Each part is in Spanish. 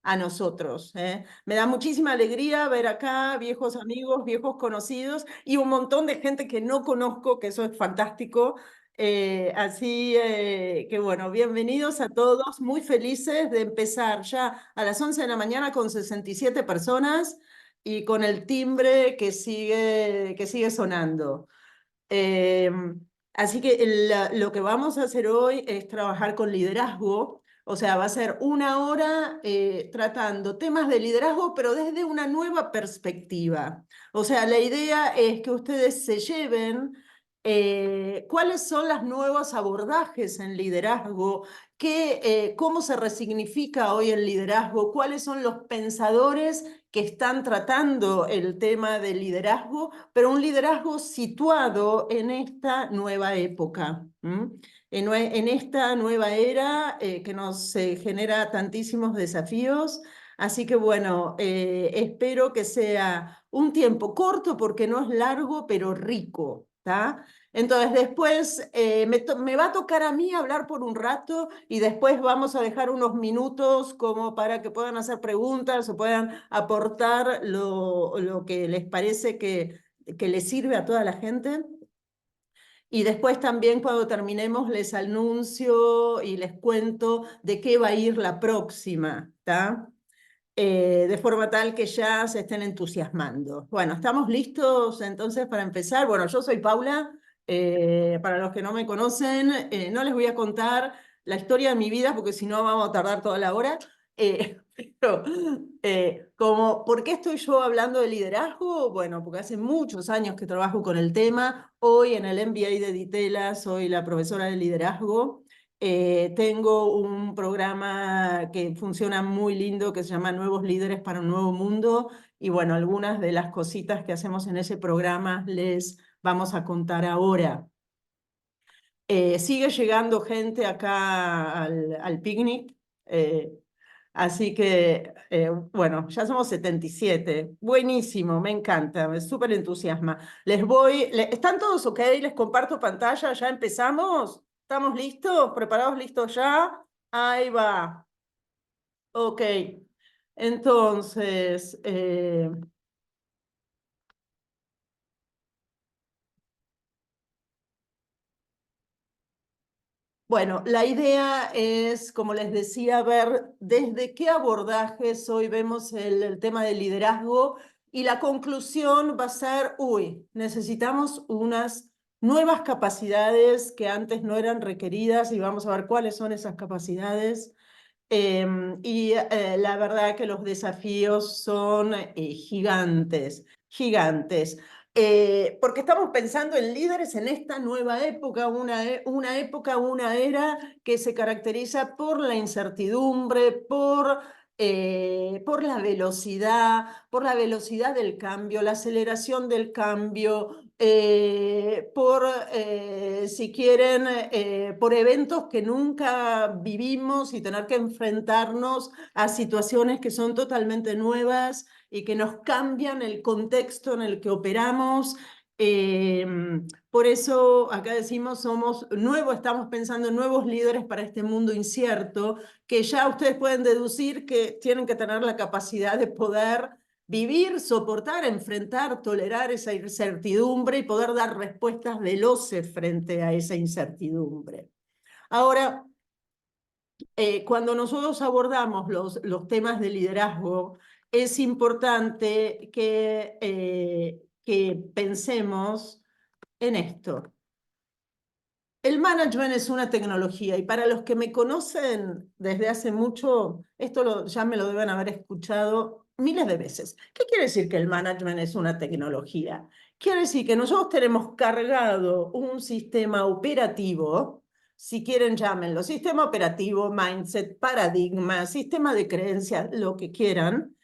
a nosotros, ¿eh? Me da muchísima alegría ver acá viejos amigos, viejos conocidos y un montón de gente que no conozco, que eso es fantástico. Así que bueno, bienvenidos a todos, muy felices de empezar ya a las 11 de la mañana con 67 personas y con el timbre que sigue sonando. Eh, Así que lo que vamos a hacer hoy es trabajar con liderazgo, o sea, va a ser una hora tratando temas de liderazgo, pero desde una nueva perspectiva. O sea, la idea es que ustedes se lleven cuáles son los nuevos abordajes en liderazgo, cómo se resignifica hoy el liderazgo, cuáles son los pensadores que están tratando el tema del liderazgo, pero un liderazgo situado en esta nueva época, en esta nueva era que nos genera tantísimos desafíos. Así que bueno, espero que sea un tiempo corto porque no es largo, pero rico, ¿tá? Entonces después me va a tocar a mí hablar por un rato y después vamos a dejar unos minutos como para que puedan hacer preguntas o puedan aportar lo que les parece que les sirve a toda la gente. Y después también cuando terminemos les anuncio y les cuento de qué va a ir la próxima, ¿tá? De forma tal que ya se estén entusiasmando. Bueno, ¿estamos listos entonces para empezar? Bueno, yo soy Paula. Para los que no me conocen, no les voy a contar la historia de mi vida porque si no vamos a tardar toda la hora. Pero, ¿por qué estoy yo hablando de liderazgo? Bueno, porque hace muchos años que trabajo con el tema. Hoy en el MBA de Ditela soy la profesora de liderazgo. Tengo un programa que funciona muy lindo que se llama Nuevos Líderes para un Nuevo Mundo y bueno, algunas de las cositas que hacemos en ese programa les vamos a contar ahora. Sigue llegando gente acá al picnic, eh, así que bueno, ya somos 77. Buenísimo, me encanta, me súper entusiasma. ¿Están todos ok? Les comparto pantalla, ya empezamos. ¿Estamos listos? ¿Preparados? ¿Listos ya? Ahí va. Ok. Entonces, bueno, la idea es, como les decía, ver desde qué abordajes hoy vemos el tema del liderazgo y la conclusión va a ser, uy, necesitamos unas nuevas capacidades que antes no eran requeridas y vamos a ver cuáles son esas capacidades. La verdad que los desafíos son gigantes, gigantes. Porque estamos pensando en líderes en esta nueva época, una época, una era que se caracteriza por la incertidumbre, por la velocidad del cambio, la aceleración del cambio, si quieren, por eventos que nunca vivimos y tener que enfrentarnos a situaciones que son totalmente nuevas y que nos cambian el contexto en el que operamos. Eh, por eso acá decimos, estamos pensando en nuevos líderes para este mundo incierto, que ya ustedes pueden deducir que tienen que tener la capacidad de poder vivir, soportar, enfrentar, tolerar esa incertidumbre y poder dar respuestas veloces frente a esa incertidumbre. Ahora, cuando nosotros abordamos los temas de liderazgo, es importante que pensemos en esto. El management es una tecnología y para los que me conocen desde hace mucho, ya me lo deben haber escuchado miles de veces. ¿Qué quiere decir que el management es una tecnología? Quiere decir que nosotros tenemos cargado un sistema operativo, si quieren llámenlo, sistema operativo, mindset, paradigma, sistema de creencias, lo que quieran,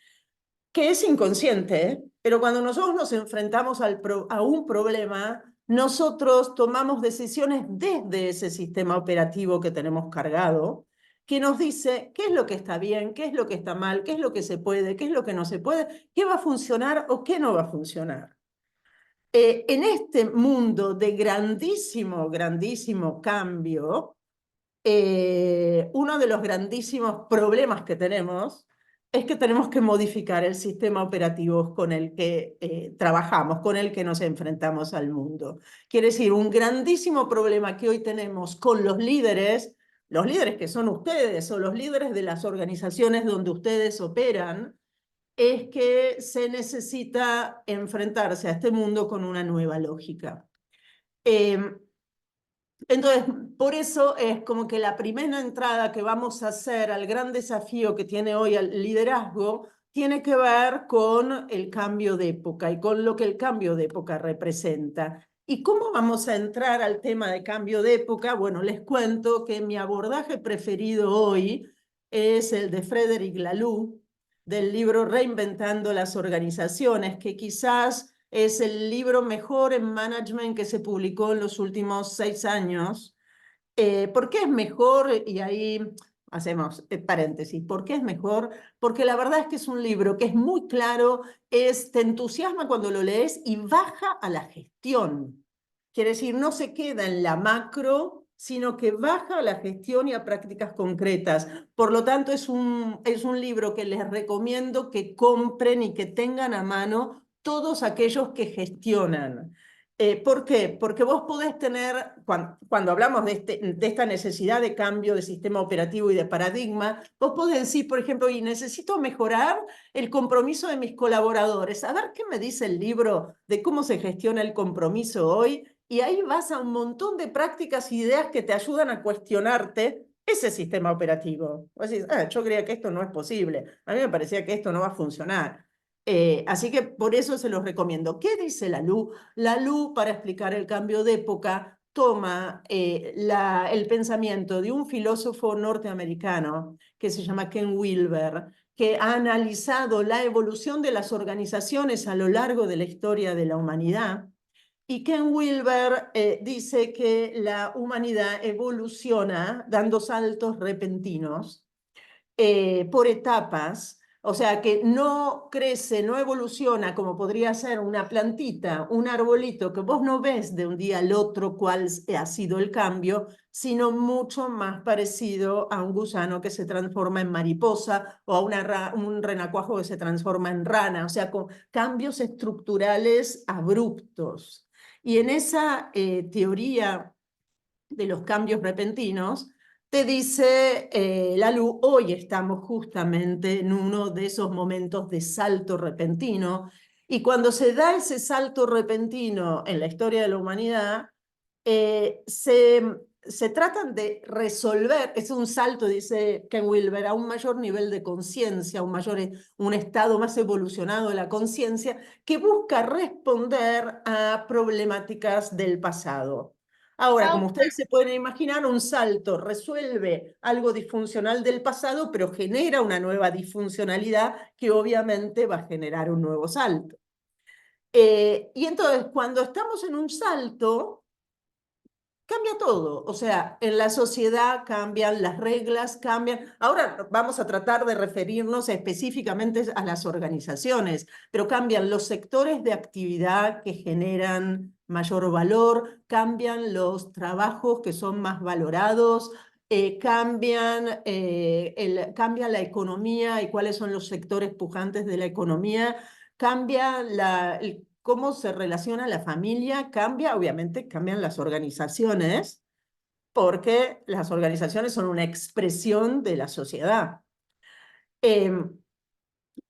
que es inconsciente, ¿eh? Pero cuando nosotros nos enfrentamos a un problema, nosotros tomamos decisiones desde ese sistema operativo que tenemos cargado, que nos dice qué es lo que está bien, qué es lo que está mal, qué es lo que se puede, qué es lo que no se puede, qué va a funcionar o qué no va a funcionar. En este mundo de grandísimo, grandísimo cambio, uno de los grandísimos problemas que tenemos es que tenemos que modificar el sistema operativo con el que trabajamos, con el que nos enfrentamos al mundo. Quiere decir, un grandísimo problema que hoy tenemos con los líderes que son ustedes o los líderes de las organizaciones donde ustedes operan, es que se necesita enfrentarse a este mundo con una nueva lógica. Entonces, por eso es como que la primera entrada que vamos a hacer al gran desafío que tiene hoy el liderazgo tiene que ver con el cambio de época y con lo que el cambio de época representa. ¿Y cómo vamos a entrar al tema de cambio de época? Bueno, les cuento que mi abordaje preferido hoy es el de Frederic Laloux, del libro Reinventando las Organizaciones, que quizás es el libro mejor en management que se publicó en los últimos 6 años. ¿Por qué es mejor? Y ahí hacemos paréntesis. ¿Por qué es mejor? Porque la verdad es que es un libro que es muy claro, te entusiasma cuando lo lees y baja a la gestión. Quiere decir, no se queda en la macro, sino que baja a la gestión y a prácticas concretas. Por lo tanto, es un libro que les recomiendo que compren y que tengan a mano todos aquellos que gestionan. ¿Por qué? Porque vos podés tener, cuando hablamos de esta necesidad de cambio de sistema operativo y de paradigma, vos podés decir, por ejemplo, y necesito mejorar el compromiso de mis colaboradores. A ver qué me dice el libro de cómo se gestiona el compromiso hoy. Y ahí vas a un montón de prácticas e ideas que te ayudan a cuestionarte ese sistema operativo. Vos decís, yo creía que esto no es posible. A mí me parecía que esto no va a funcionar. Así que por eso se los recomiendo. ¿Qué dice Laloux? Laloux, para explicar el cambio de época, toma el pensamiento de un filósofo norteamericano que se llama Ken Wilber, que ha analizado la evolución de las organizaciones a lo largo de la historia de la humanidad. Y Ken Wilber dice que la humanidad evoluciona dando saltos repentinos por etapas, o sea que no crece, no evoluciona como podría ser una plantita, un arbolito que vos no ves de un día al otro cuál ha sido el cambio, sino mucho más parecido a un gusano que se transforma en mariposa o a un renacuajo que se transforma en rana, o sea, con cambios estructurales abruptos. Y en esa teoría de los cambios repentinos, te dice Laloux, hoy estamos justamente en uno de esos momentos de salto repentino, y cuando se da ese salto repentino en la historia de la humanidad, se tratan de resolver, es un salto, dice Ken Wilber, a un mayor nivel de conciencia, un estado más evolucionado de la conciencia, que busca responder a problemáticas del pasado. Ahora, como ustedes se pueden imaginar, un salto resuelve algo disfuncional del pasado, pero genera una nueva disfuncionalidad que obviamente va a generar un nuevo salto. Y entonces, cuando estamos en un salto, cambia todo. O sea, en la sociedad cambian las reglas, cambian. Ahora vamos a tratar de referirnos específicamente a las organizaciones, pero cambian los sectores de actividad que generan mayor valor, cambian los trabajos que son más valorados, cambia la economía y cuáles son los sectores pujantes de la economía, cambia cómo se relaciona la familia, obviamente cambian las organizaciones, porque las organizaciones son una expresión de la sociedad.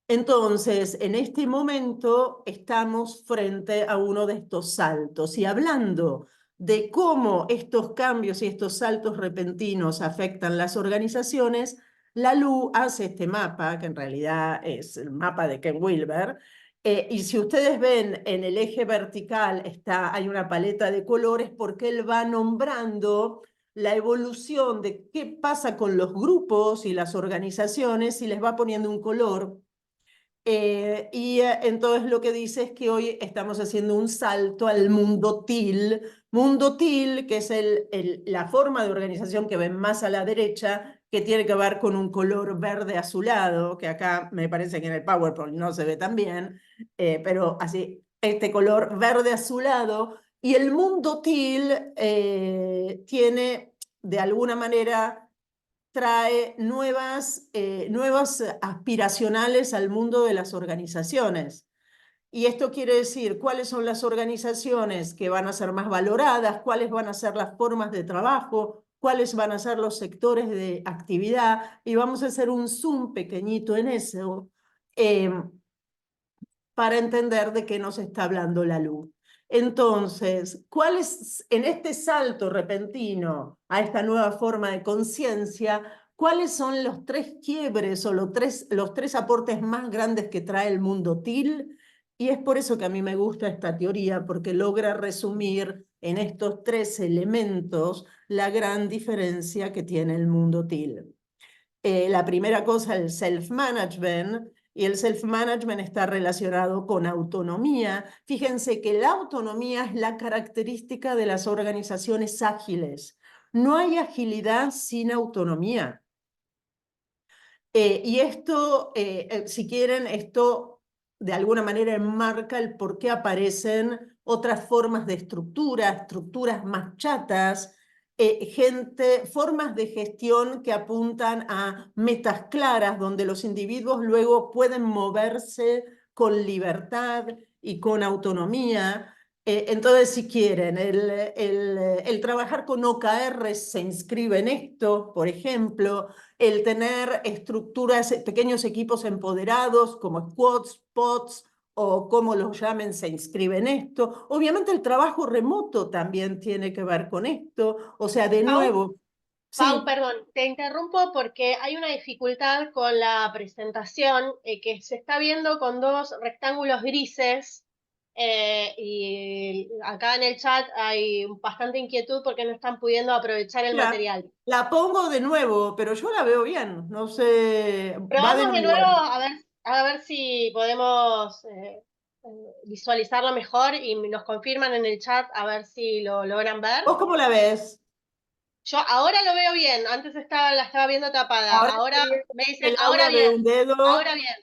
Entonces, en este momento estamos frente a uno de estos saltos y hablando de cómo estos cambios y estos saltos repentinos afectan las organizaciones, Laloux hace este mapa, que en realidad es el mapa de Ken Wilber, y si ustedes ven en el eje vertical hay una paleta de colores porque él va nombrando la evolución de qué pasa con los grupos y las organizaciones y les va poniendo un color. Entonces lo que dice es que hoy estamos haciendo un salto al mundo TIL, que es la forma de organización que ven más a la derecha, que tiene que ver con un color verde azulado, que acá me parece que en el PowerPoint no se ve tan bien, pero así, este color verde azulado, y el mundo TIL tiene de alguna manera trae nuevas aspiracionales al mundo de las organizaciones. Y esto quiere decir cuáles son las organizaciones que van a ser más valoradas, cuáles van a ser las formas de trabajo, cuáles van a ser los sectores de actividad, y vamos a hacer un zoom pequeñito en eso, para entender de qué nos está hablando la luz. Entonces, ¿cuál es, en este salto repentino a esta nueva forma de conciencia, cuáles son los tres quiebres o los tres aportes más grandes que trae el mundo TIL? Y es por eso que a mí me gusta esta teoría, porque logra resumir en estos tres elementos la gran diferencia que tiene el mundo TIL. La primera cosa, el self-management, y el self-management está relacionado con autonomía. Fíjense que la autonomía es la característica de las organizaciones ágiles. No hay agilidad sin autonomía. Y esto, si quieren, esto de alguna manera enmarca el por qué aparecen otras formas de estructuras más chatas, formas de gestión que apuntan a metas claras, donde los individuos luego pueden moverse con libertad y con autonomía. Entonces, si quieren, el trabajar con OKR se inscribe en esto, por ejemplo, el tener estructuras, pequeños equipos empoderados como squads, pods o como los llamen, se inscribe en esto. Obviamente el trabajo remoto también tiene que ver con esto. O sea, de Pau, nuevo, Pau, sí, perdón, te interrumpo porque hay una dificultad con la presentación que se está viendo con dos rectángulos grises y acá en el chat hay bastante inquietud porque no están pudiendo aprovechar el mira, material. la pongo de nuevo, pero yo la veo bien. No sé, va de Probamos de nuevo nuevo. a ver si podemos visualizarlo mejor y nos confirman en el chat a ver si lo logran ver. ¿Vos cómo la ves? Yo ahora lo veo bien, antes la estaba viendo tapada, Ahora ahora estoy viendo me dicen, el ahora aura de un bien, ahora dedo. bien,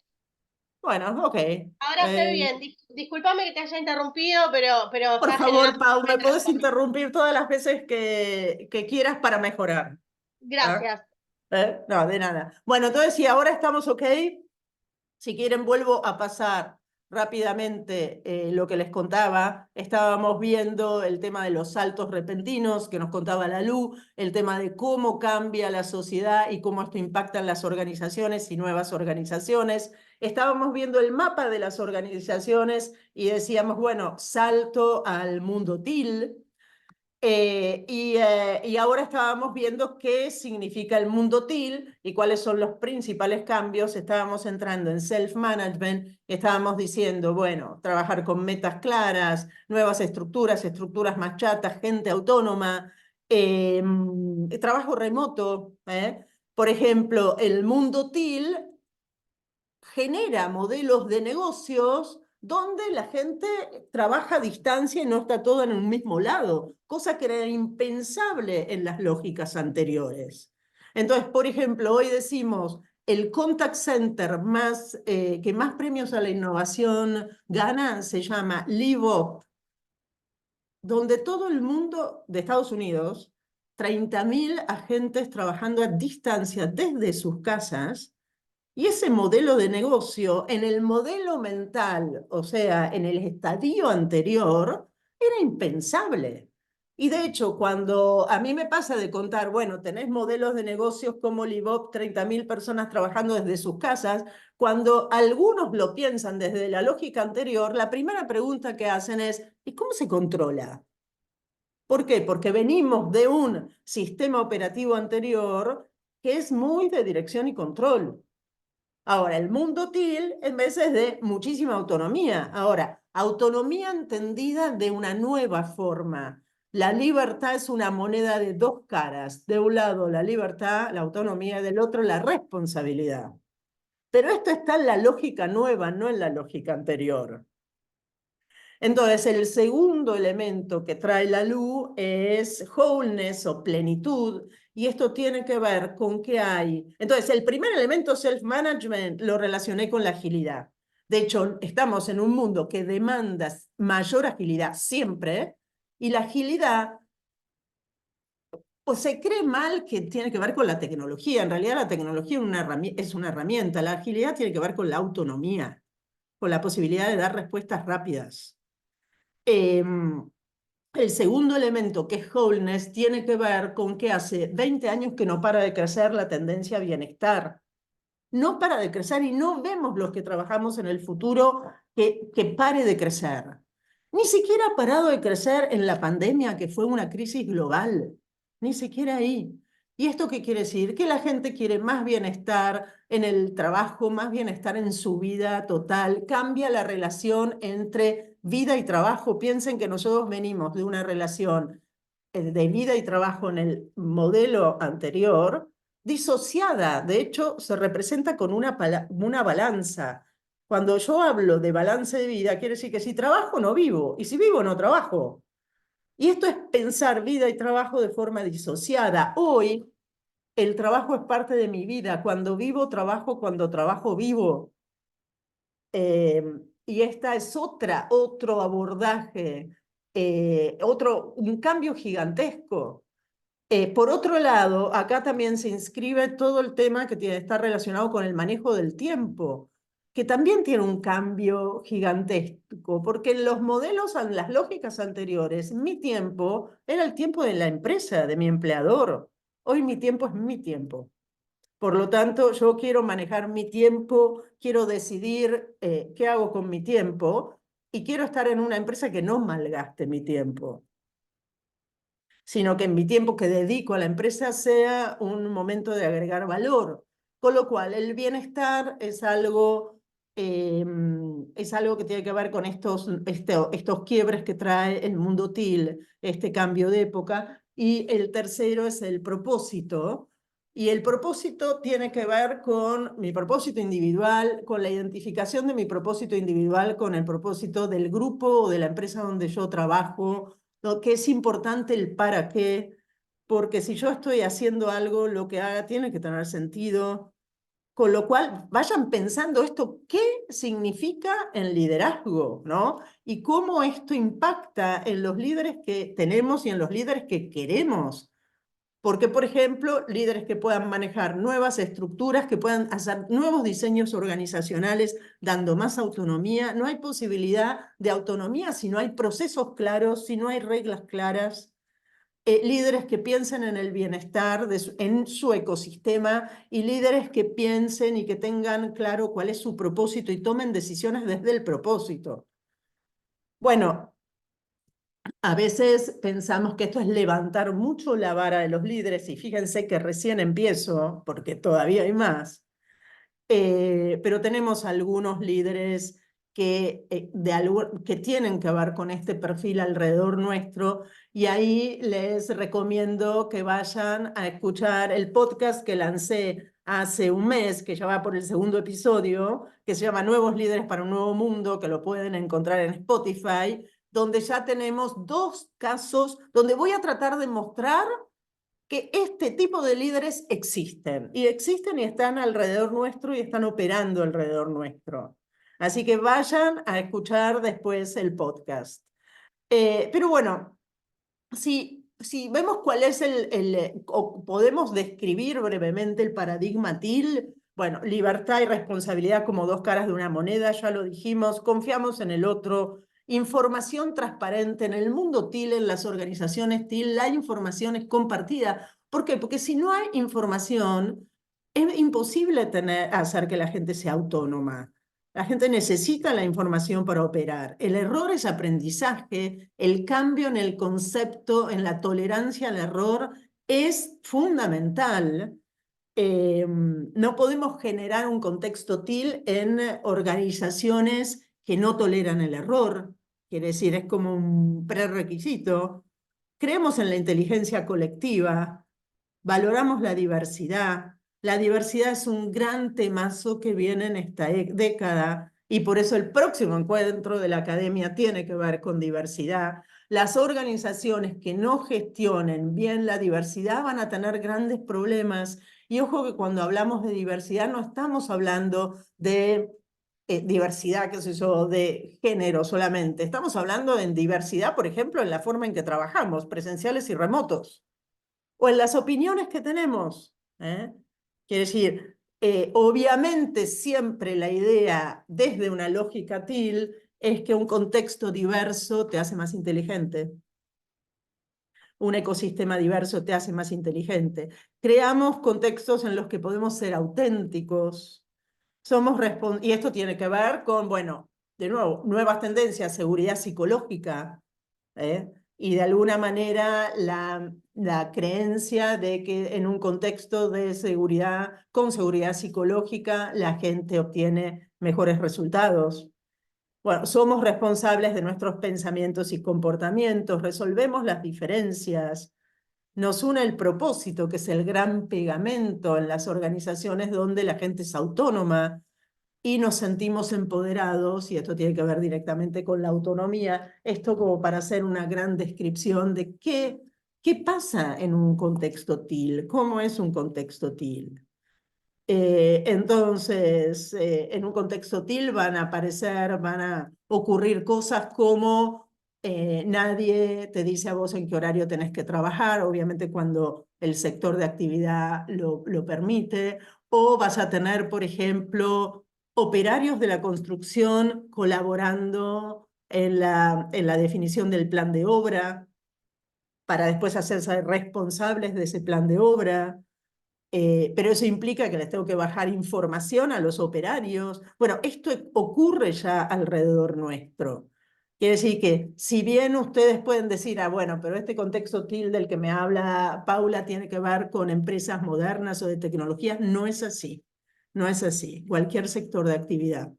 Bueno, ok. ahora se ve bien. Discúlpame que te haya interrumpido, pero Por está favor, generando un Pau, me puedes retraso. interrumpir todas las veces que quieras para mejorar. ¿Ah? Gracias. No, de nada. Bueno, entonces, si ahora estamos ok, si quieren, vuelvo a pasar rápidamente lo que les contaba. Estábamos viendo el tema de los saltos repentinos que nos contaba Lalú, el tema de cómo cambia la sociedad y cómo esto impacta en las organizaciones y nuevas organizaciones. Estábamos viendo el mapa de las organizaciones y decíamos, bueno, salto al mundo TIL, y ahora estábamos viendo qué significa el mundo TIL y cuáles son los principales cambios. Estábamos entrando en self-management, estábamos diciendo, bueno, trabajar con metas claras, nuevas estructuras más chatas, gente autónoma, trabajo remoto. Por ejemplo, el mundo TIL genera modelos de negocios donde la gente trabaja a distancia y no está todo en un mismo lado, cosa que era impensable en las lógicas anteriores. Entonces, por ejemplo, hoy decimos el contact center que más premios a la innovación gana se llama LiveUp, donde todo el mundo de Estados Unidos, 30.000 agentes trabajando a distancia desde sus casas, y ese modelo de negocio, en el modelo mental, o sea, en el estadio anterior, era impensable. Y de hecho, cuando a mí me pasa de contar, bueno, tenés modelos de negocios como Livop, 30.000 personas trabajando desde sus casas, cuando algunos lo piensan desde la lógica anterior, la primera pregunta que hacen es, ¿y cómo se controla? ¿Por qué? Porque venimos de un sistema operativo anterior que es muy de dirección y control. Ahora, el mundo TIL en vez es de muchísima autonomía. Ahora, autonomía entendida de una nueva forma. La libertad es una moneda de dos caras. De un lado la libertad, la autonomía, del otro la responsabilidad. Pero esto está en la lógica nueva, no en la lógica anterior. Entonces, el segundo elemento que trae la luz es wholeness o plenitud, y esto tiene que ver con que hay. Entonces, el primer elemento, self-management, lo relacioné con la agilidad. De hecho, estamos en un mundo que demanda mayor agilidad siempre, y la agilidad O se cree mal que tiene que ver con la tecnología. En realidad la tecnología es una herramienta. La agilidad tiene que ver con la autonomía, con la posibilidad de dar respuestas rápidas. El segundo elemento, que es wholeness, tiene que ver con que hace 20 años que no para de crecer la tendencia a bienestar. No para de crecer y no vemos los que trabajamos en el futuro que pare de crecer. Ni siquiera ha parado de crecer en la pandemia, que fue una crisis global. Ni siquiera ahí. ¿Y esto qué quiere decir? Que la gente quiere más bienestar en el trabajo, más bienestar en su vida total. Cambia la relación entre vida y trabajo. Piensen que nosotros venimos de una relación de vida y trabajo en el modelo anterior, disociada. De hecho, se representa con una balanza. Cuando yo hablo de balance de vida, quiere decir que si trabajo, no vivo, y si vivo, no trabajo. Y esto es pensar vida y trabajo de forma disociada. Hoy, el trabajo es parte de mi vida. Cuando vivo, trabajo. Cuando trabajo, vivo. Y esta es otro abordaje, un cambio gigantesco. Por otro lado, acá también se inscribe todo el tema que está relacionado con el manejo del tiempo, que también tiene un cambio gigantesco, porque en los modelos, en las lógicas anteriores, mi tiempo era el tiempo de la empresa, de mi empleador. Hoy mi tiempo es mi tiempo. Por lo tanto, yo quiero manejar mi tiempo, quiero decidir qué hago con mi tiempo y quiero estar en una empresa que no malgaste mi tiempo, sino que en mi tiempo que dedico a la empresa sea un momento de agregar valor. Con lo cual, el bienestar es algo que tiene que ver con estos quiebres que trae el mundo TIL, este cambio de época. Y el tercero es el propósito. Y el propósito tiene que ver con mi propósito individual, con la identificación de mi propósito individual con el propósito del grupo o de la empresa donde yo trabajo, ¿no? Que es importante el para qué, porque si yo estoy haciendo algo, lo que haga tiene que tener sentido. Con lo cual, vayan pensando esto, ¿qué significa en liderazgo, ¿no? Y cómo esto impacta en los líderes que tenemos y en los líderes que queremos. Porque, por ejemplo, líderes que puedan manejar nuevas estructuras, que puedan hacer nuevos diseños organizacionales, dando más autonomía. No hay posibilidad de autonomía si no hay procesos claros, si no hay reglas claras. Líderes que piensen en el bienestar en su ecosistema y líderes que piensen y que tengan claro cuál es su propósito y tomen decisiones desde el propósito. Bueno, a veces pensamos que esto es levantar mucho la vara de los líderes y fíjense que recién empiezo, porque todavía hay más, pero tenemos algunos líderes que tienen que ver con este perfil alrededor nuestro y ahí les recomiendo que vayan a escuchar el podcast que lancé hace un mes, que ya va por el segundo episodio, que se llama Nuevos Líderes para un Nuevo Mundo, que lo pueden encontrar en Spotify, donde ya tenemos 2 casos, donde voy a tratar de mostrar que este tipo de líderes existen y están alrededor nuestro y están operando alrededor nuestro. Así que vayan a escuchar después el podcast. Pero bueno, si vemos cuál es o podemos describir brevemente el paradigma TIL, bueno, libertad y responsabilidad como 2 caras de una moneda, ya lo dijimos, confiamos en el otro, información transparente. En el mundo TIL, en las organizaciones TIL, la información es compartida. ¿Por qué? Porque si no hay información, es imposible hacer que la gente sea autónoma. La gente necesita la información para operar. El error es aprendizaje, el cambio en el concepto, en la tolerancia al error es fundamental. No podemos generar un contexto TIL en organizaciones que no toleran el error. Quiere decir, es como un prerequisito. Creemos en la inteligencia colectiva, valoramos la diversidad. La diversidad es un gran temazo que viene en esta década y por eso el próximo encuentro de la academia tiene que ver con diversidad. Las organizaciones que no gestionen bien la diversidad van a tener grandes problemas. Y ojo que cuando hablamos de diversidad no estamos hablando de diversidad, qué sé yo, de género solamente. Estamos hablando de diversidad, por ejemplo, en la forma en que trabajamos, presenciales y remotos. o en las opiniones que tenemos. Quiere decir, obviamente siempre la idea desde una lógica TIL es que un contexto diverso te hace más inteligente. Un ecosistema diverso te hace más inteligente. Creamos contextos en los que podemos ser auténticos. Y esto tiene que ver con, bueno, de nuevo, nuevas tendencias, seguridad psicológica, y de alguna manera la creencia de que en un contexto de seguridad, con seguridad psicológica, la gente obtiene mejores resultados. Bueno, somos responsables de nuestros pensamientos y comportamientos, resolvemos las diferencias, nos une el propósito, que es el gran pegamento en las organizaciones donde la gente es autónoma y nos sentimos empoderados, y esto tiene que ver directamente con la autonomía, esto como para hacer una gran descripción de qué pasa en un contexto TIL, cómo es un contexto TIL. Entonces, en un contexto TIL van a ocurrir cosas como nadie te dice a vos en qué horario tenés que trabajar, obviamente cuando el sector de actividad lo permite, o vas a tener, por ejemplo, operarios de la construcción colaborando en la definición del plan de obra, para después hacerse responsables de ese plan de obra. Pero eso implica que les tengo que bajar información a los operarios. Bueno, esto ocurre ya alrededor nuestro. Quiere decir que si bien ustedes pueden decir, ah, bueno, pero este contexto TIL del que me habla Paula tiene que ver con empresas modernas o de tecnologías, no es así. No es así. Cualquier sector de actividad.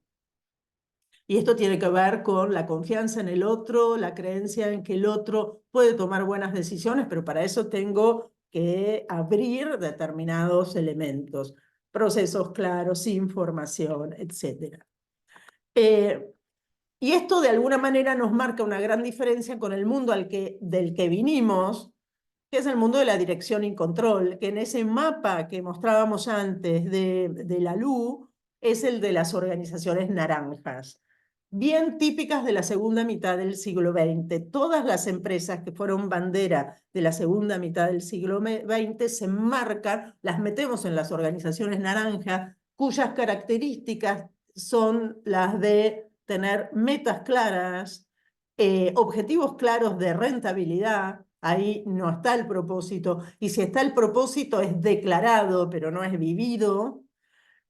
Y esto tiene que ver con la confianza en el otro, la creencia en que el otro puede tomar buenas decisiones, pero para eso tengo que abrir determinados elementos, procesos claros, información, etc. Y esto de alguna manera nos marca una gran diferencia con el mundo del que vinimos, que es el mundo de la dirección y control, que en ese mapa que mostrábamos antes de la LU es el de las organizaciones naranjas, bien típicas de la segunda mitad del siglo XX. Todas las empresas que fueron bandera de la segunda mitad del siglo XX se marcan, las metemos en las organizaciones naranjas, cuyas características son las de tener metas claras, objetivos claros de rentabilidad. Ahí no está el propósito, y si está el propósito es declarado, pero no es vivido.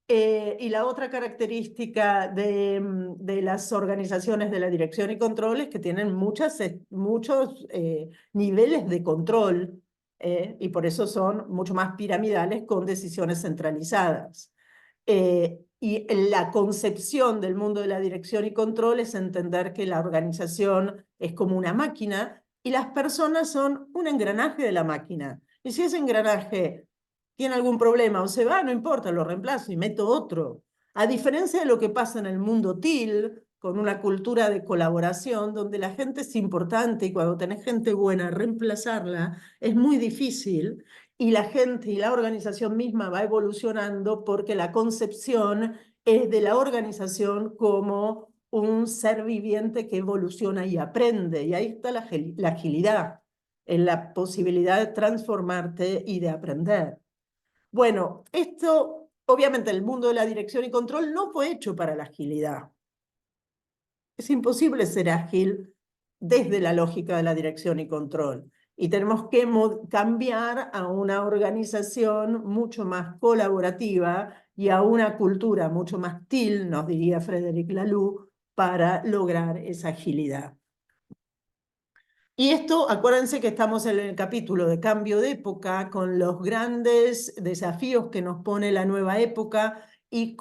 Y la otra característica de las organizaciones de la dirección y control es que tienen muchos niveles de control, y por eso son mucho más piramidales con decisiones centralizadas. Y la concepción del mundo de la dirección y control es entender que la organización es como una máquina y las personas son un engranaje de la máquina. Y si ese engranaje tiene algún problema o se va, no importa, lo reemplazo y meto otro. A diferencia de lo que pasa en el mundo TIL, con una cultura de colaboración, donde la gente es importante y cuando tenés gente buena, reemplazarla es muy difícil, y la gente y la organización misma va evolucionando porque la concepción es de la organización como un ser viviente que evoluciona y aprende, y ahí está la agilidad, en la posibilidad de transformarte y de aprender. Bueno, esto, obviamente, el mundo de la dirección y control no fue hecho para la agilidad. Es imposible ser ágil desde la lógica de la dirección y control. Y tenemos que cambiar a una organización mucho más colaborativa y a una cultura mucho más TIL, nos diría Frédéric Laloux, para lograr esa agilidad. Y esto, acuérdense que estamos en el capítulo de cambio de época, con los grandes desafíos que nos pone la nueva época y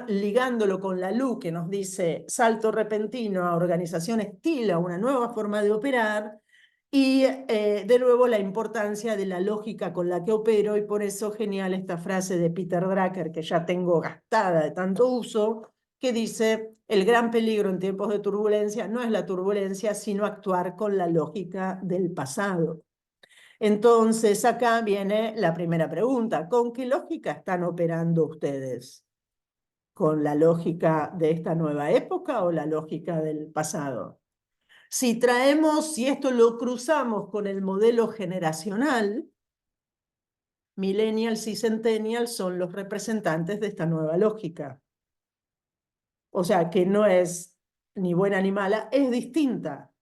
ligándolo con la LU, que nos dice salto repentino a organizaciones TIL, a una nueva forma de operar, y de nuevo la importancia de la lógica con la que opero, y por eso genial esta frase de Peter Drucker, que ya tengo gastada de tanto uso, que dice, el gran peligro en tiempos de turbulencia no es la turbulencia, sino actuar con la lógica del pasado. Entonces, acá viene la primera pregunta. ¿Con qué lógica están operando ustedes? ¿Con la lógica de esta nueva época o la lógica del pasado? Si esto lo cruzamos con el modelo generacional, millennials y centennials son los representantes de esta nueva lógica. O sea, que no es ni buena ni mala, es distinta.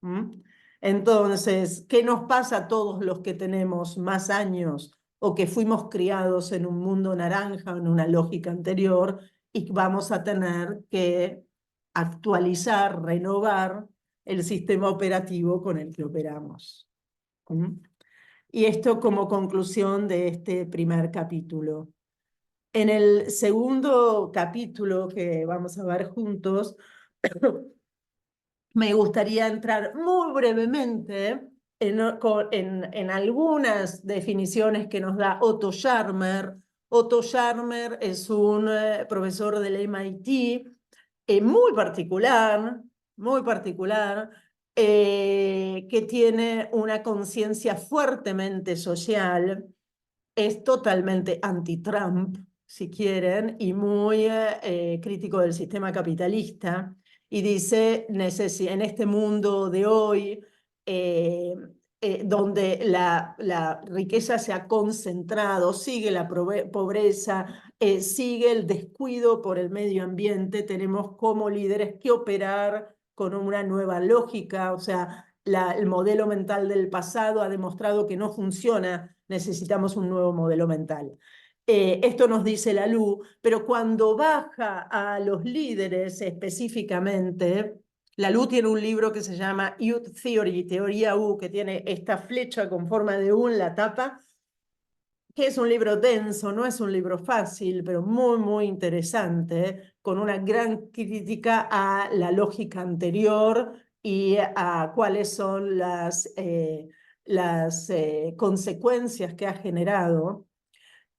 ¿Mm? Entonces, ¿qué nos pasa a todos los que tenemos más años o que fuimos criados en un mundo naranja, en una lógica anterior, y vamos a tener que actualizar, renovar el sistema operativo con el que operamos? ¿Mm? Y esto como conclusión de este primer capítulo. En el segundo capítulo que vamos a ver juntos, me gustaría entrar muy brevemente en algunas definiciones que nos da Otto Scharmer. Otto Scharmer es un profesor del MIT muy particular, que tiene una conciencia fuertemente social, es totalmente anti-Trump, si quieren, y muy crítico del sistema capitalista, y dice, en este mundo de hoy, donde la riqueza se ha concentrado, sigue la pobreza, sigue el descuido por el medio ambiente, tenemos como líderes que operar con una nueva lógica, o sea, el modelo mental del pasado ha demostrado que no funciona, necesitamos un nuevo modelo mental. Esto nos dice la LU, pero cuando baja a los líderes específicamente, la LU tiene un libro que se llama Youth Theory, Teoría U, que tiene esta flecha con forma de U en la tapa, que es un libro denso, no es un libro fácil, pero muy, muy interesante, con una gran crítica a la lógica anterior y a cuáles son las consecuencias que ha generado.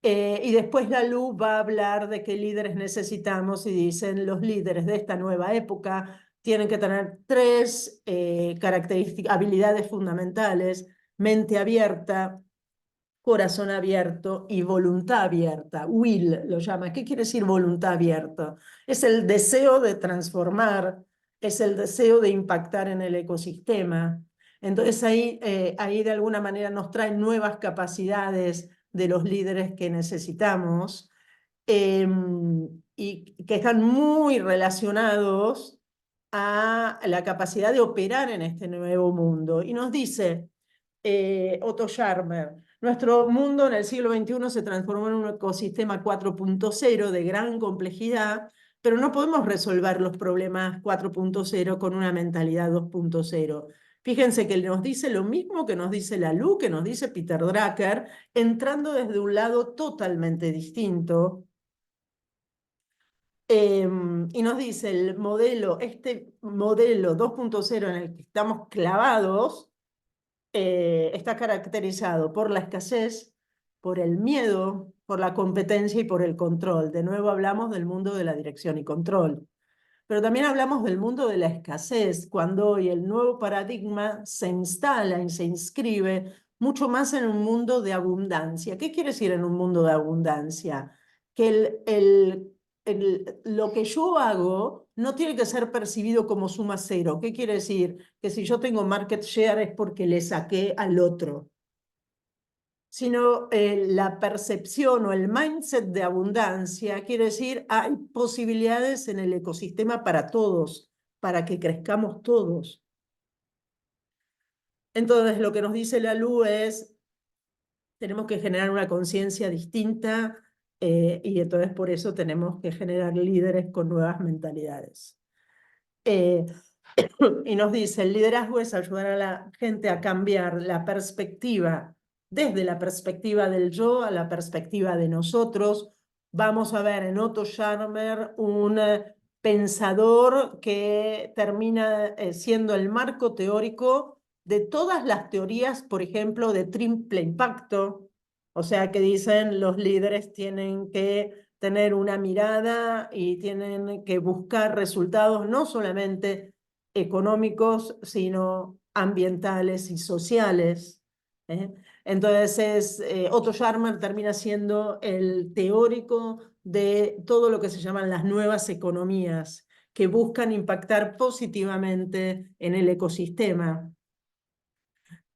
Y después la LU va a hablar de qué líderes necesitamos y dicen los líderes de esta nueva época tienen que tener tres características, habilidades fundamentales: mente abierta, corazón abierto y voluntad abierta. Will lo llama. ¿Qué quiere decir voluntad abierta? Es el deseo de transformar, es el deseo de impactar en el ecosistema. Entonces ahí de alguna manera nos traen nuevas capacidades de los líderes que necesitamos, eh, y que están muy relacionados a la capacidad de operar en este nuevo mundo. Y nos dice Otto Scharmer, nuestro mundo en el siglo XXI se transformó en un ecosistema 4.0 de gran complejidad, pero no podemos resolver los problemas 4.0 con una mentalidad 2.0. Fíjense que nos dice lo mismo que nos dice la LU, que nos dice Peter Drucker, entrando desde un lado totalmente distinto. Y nos dice este modelo 2.0 en el que estamos clavados, está caracterizado por la escasez, por el miedo, por la competencia y por el control. De nuevo hablamos del mundo de la dirección y control. Pero también hablamos del mundo de la escasez, cuando hoy el nuevo paradigma se instala y se inscribe mucho más en un mundo de abundancia. ¿Qué quiere decir en un mundo de abundancia? Que lo que yo hago no tiene que ser percibido como suma cero. ¿Qué quiere decir? Que si yo tengo market share es porque le saqué al otro, sino la percepción o el mindset de abundancia quiere decir hay posibilidades en el ecosistema para todos, para que crezcamos todos. Entonces, lo que nos dice la LU es, tenemos que generar una conciencia distinta, y entonces por eso tenemos que generar líderes con nuevas mentalidades. Eh, y nos dice, el liderazgo es ayudar a la gente a cambiar la perspectiva, desde la perspectiva del yo a la perspectiva de nosotros. Vamos a ver en Otto Scharmer un pensador que termina siendo el marco teórico de todas las teorías, por ejemplo, de triple impacto, o sea, que dicen los líderes tienen que tener una mirada y tienen que buscar resultados no solamente económicos, sino ambientales y sociales. ¿Eh? Entonces, Otto Scharmer termina siendo el teórico de todo lo que se llaman las nuevas economías, que buscan impactar positivamente en el ecosistema.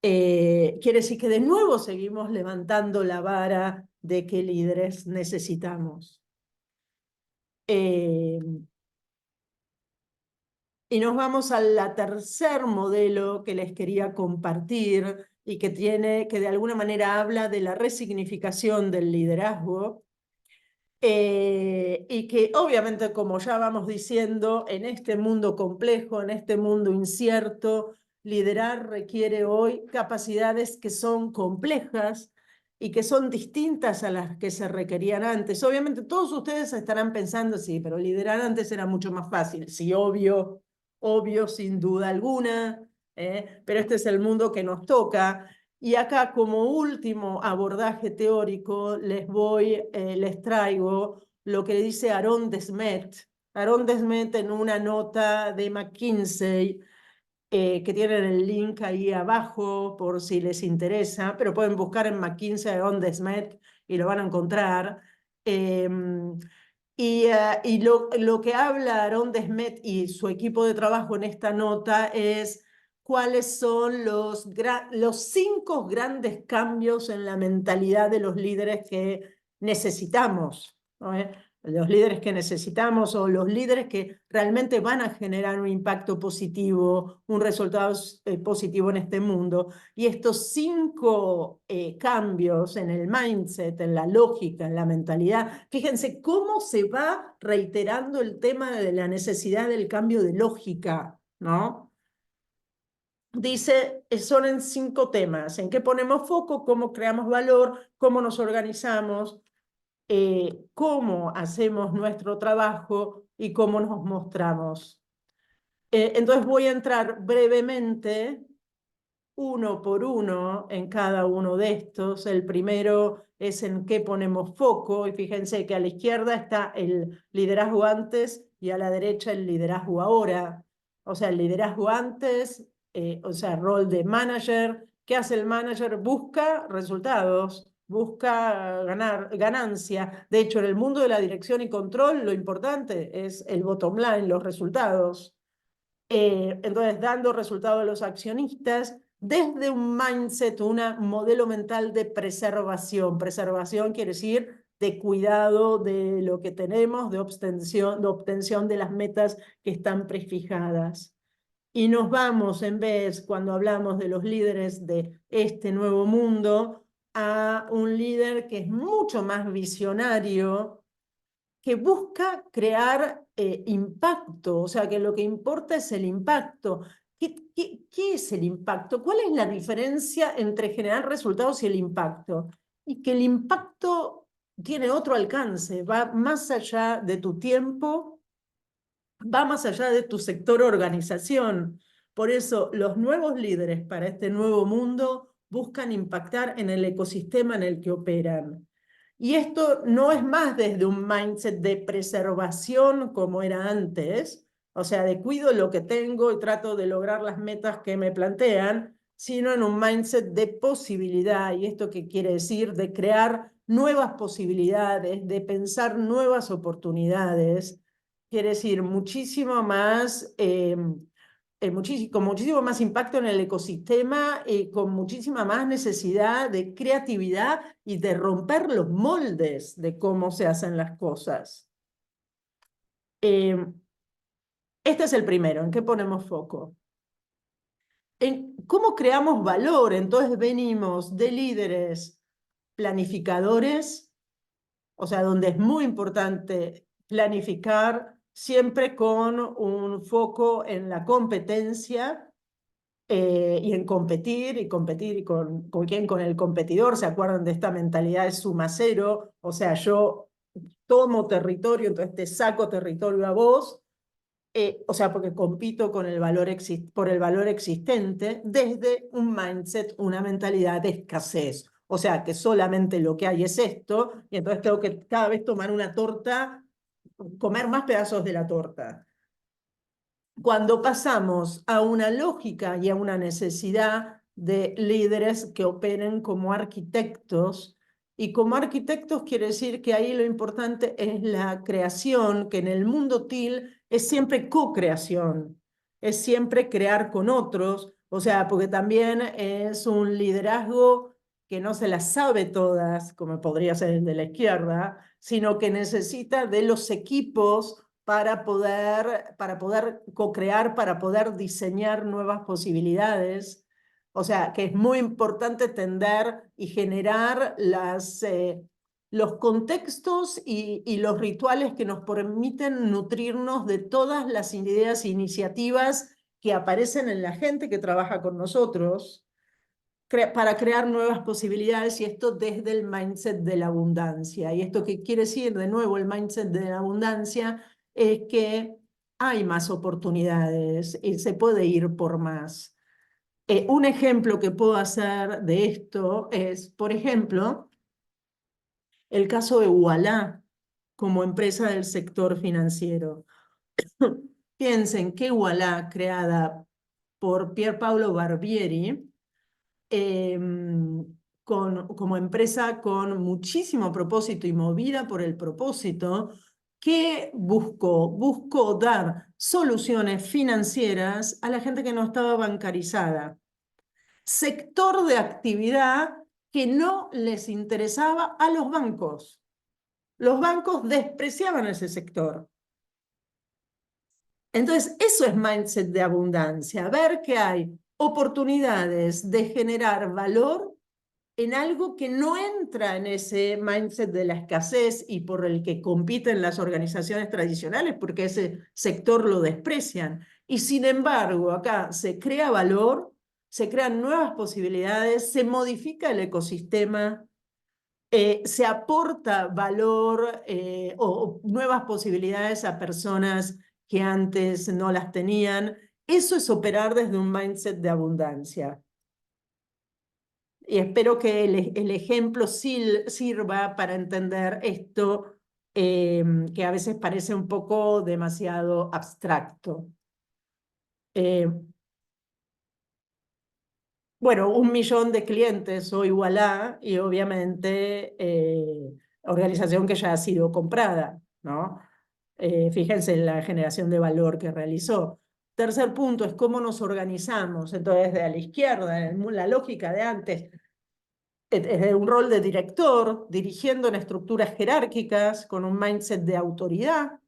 quiere decir que de nuevo seguimos levantando la vara de qué líderes necesitamos. Y nos vamos al tercer modelo que les quería compartir y que de alguna manera habla de la resignificación del liderazgo. Y que obviamente, como ya vamos diciendo, en este mundo complejo, en este mundo incierto, liderar requiere hoy capacidades que son complejas y que son distintas a las que se requerían antes. Obviamente todos ustedes estarán pensando, sí, pero liderar antes era mucho más fácil. Sí, obvio, obvio, sin duda alguna, pero este es el mundo que nos toca. Y acá, como último abordaje teórico, les traigo lo que dice Aaron Desmet. Aaron Desmet, en una nota de McKinsey, que tienen el link ahí abajo por si les interesa, pero pueden buscar en McKinsey Aaron Desmet y lo van a encontrar. Y lo que habla Aaron Desmet y su equipo de trabajo en esta nota es cuáles son los 5 grandes cambios en la mentalidad de los líderes que necesitamos, ¿no? Los líderes que necesitamos o los líderes que realmente van a generar un impacto positivo, un resultado positivo en este mundo. Y estos 5 cambios en el mindset, en la lógica, en la mentalidad, fíjense cómo se va reiterando el tema de la necesidad del cambio de lógica, ¿no? Dice, son en 5 temas: en qué ponemos foco, cómo creamos valor, cómo nos organizamos, cómo hacemos nuestro trabajo y cómo nos mostramos. Entonces voy a entrar brevemente, uno por uno, en cada uno de estos. El primero es en qué ponemos foco, y fíjense que a la izquierda está el liderazgo antes y a la derecha el liderazgo ahora. O sea, el liderazgo antes, o sea, rol de manager. ¿Qué hace el manager? Busca resultados, busca ganancia. De hecho, en el mundo de la dirección y control, lo importante es el bottom line, los resultados. Entonces, dando resultados a los accionistas desde un mindset, un modelo mental de preservación. Preservación quiere decir de cuidado de lo que tenemos, de obtención de las metas que están prefijadas. Y nos vamos, en vez, cuando hablamos de los líderes de este nuevo mundo, a un líder que es mucho más visionario, que busca crear impacto, o sea, que lo que importa es el impacto. ¿Qué es el impacto? ¿Cuál es la diferencia entre generar resultados y el impacto? Y que el impacto tiene otro alcance, va más allá de tu tiempo, va más allá de tu sector organización. Por eso los nuevos líderes para este nuevo mundo buscan impactar en el ecosistema en el que operan. Y esto no es más desde un mindset de preservación como era antes, o sea, de cuido lo que tengo y trato de lograr las metas que me plantean, sino en un mindset de posibilidad. ¿Y esto qué quiere decir? De crear nuevas posibilidades, de pensar nuevas oportunidades. Quiere decir muchísimo más con muchísimo más impacto en el ecosistema, con muchísima más necesidad de creatividad y de romper los moldes de cómo se hacen las cosas. Este es el primero, ¿en qué ponemos foco? En cómo creamos valor. Entonces venimos de líderes planificadores, o sea, donde es muy importante planificar siempre con un foco en la competencia, y en competir, y con quién, con el competidor. ¿Se acuerdan de esta mentalidad de suma cero? O sea, yo tomo territorio, entonces te saco territorio a vos, o sea, porque compito con por el valor existente desde un mindset, una mentalidad de escasez. O sea, que solamente lo que hay es esto, y entonces tengo que cada vez tomar una torta, comer más pedazos de la torta. Cuando pasamos a una lógica y a una necesidad de líderes que operen como arquitectos, y como arquitectos quiere decir que ahí lo importante es la creación, que en el mundo TIL es siempre co-creación, es siempre crear con otros, O sea, porque también es un liderazgo que no se las sabe todas, como podría ser el de la izquierda, sino que necesita de los equipos para poder co-crear, para poder diseñar nuevas posibilidades. O sea, que es muy importante tender y generar los contextos y los rituales que nos permiten nutrirnos de todas las ideas e iniciativas que aparecen en la gente que trabaja con nosotros para crear nuevas posibilidades, y esto desde el mindset de la abundancia. ¿Y esto qué quiere decir? De nuevo, el mindset de la abundancia es que hay más oportunidades y se puede ir por más. Un ejemplo que puedo hacer de esto es, por ejemplo, el caso de Ualá como empresa del sector financiero. Piensen que Ualá, creada por Pier Paolo Barbieri, como empresa con muchísimo propósito y movida por el propósito, que buscó dar soluciones financieras a la gente que no estaba bancarizada. Sector de actividad que no les interesaba a los bancos. Los bancos despreciaban ese sector. Entonces, eso es mindset de abundancia, ver que hay oportunidades de generar valor en algo que no entra en ese mindset de la escasez y por el que compiten las organizaciones tradicionales, porque ese sector lo desprecian. Y sin embargo, acá se crea valor, se crean nuevas posibilidades, se modifica el ecosistema, se aporta valor o nuevas posibilidades a personas que antes no las tenían. Eso es operar desde un mindset de abundancia. Y espero que el ejemplo sirva para entender esto, que a veces parece un poco demasiado abstracto. Bueno, 1 millón de clientes o igual a, y obviamente organización que ya ha sido comprada, ¿no? Fíjense en la generación de valor que realizó. Tercer punto es cómo nos organizamos. Entonces, de a la izquierda, en la lógica de antes, es un rol de director, dirigiendo en estructuras jerárquicas, con un mindset de autoridad.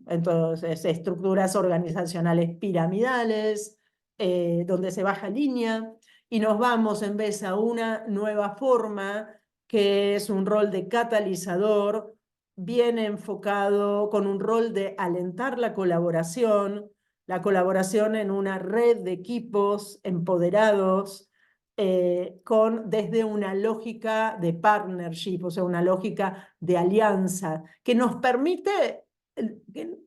Entonces, estructuras organizacionales piramidales, donde se baja línea, y nos vamos en vez a una nueva forma, que es un rol de catalizador, bien enfocado, con un rol de alentar la colaboración en una red de equipos empoderados, desde una lógica de partnership, o sea, una lógica de alianza, que nos permite,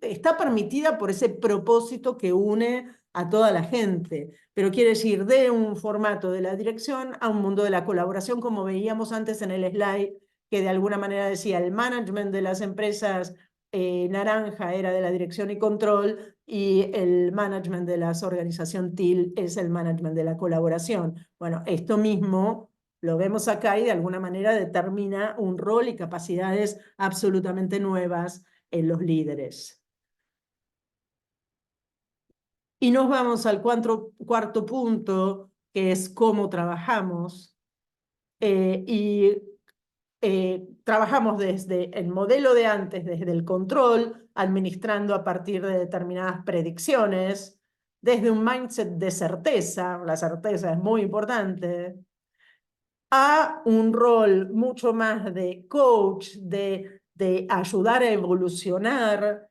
está permitida por ese propósito que une a toda la gente, pero quiere decir de un formato de la dirección a un mundo de la colaboración, como veíamos antes en el slide, que de alguna manera decía el management de las empresas naranja era de la dirección y control, y el management de la organización TIL es el management de la colaboración. Bueno, esto mismo lo vemos acá y de alguna manera determina un rol y capacidades absolutamente nuevas en los líderes. Y nos vamos al cuarto punto, que es cómo trabajamos. Trabajamos desde el modelo de antes, desde el control, administrando a partir de determinadas predicciones, desde un mindset de certeza, la certeza es muy importante, a un rol mucho más de coach, de ayudar a evolucionar,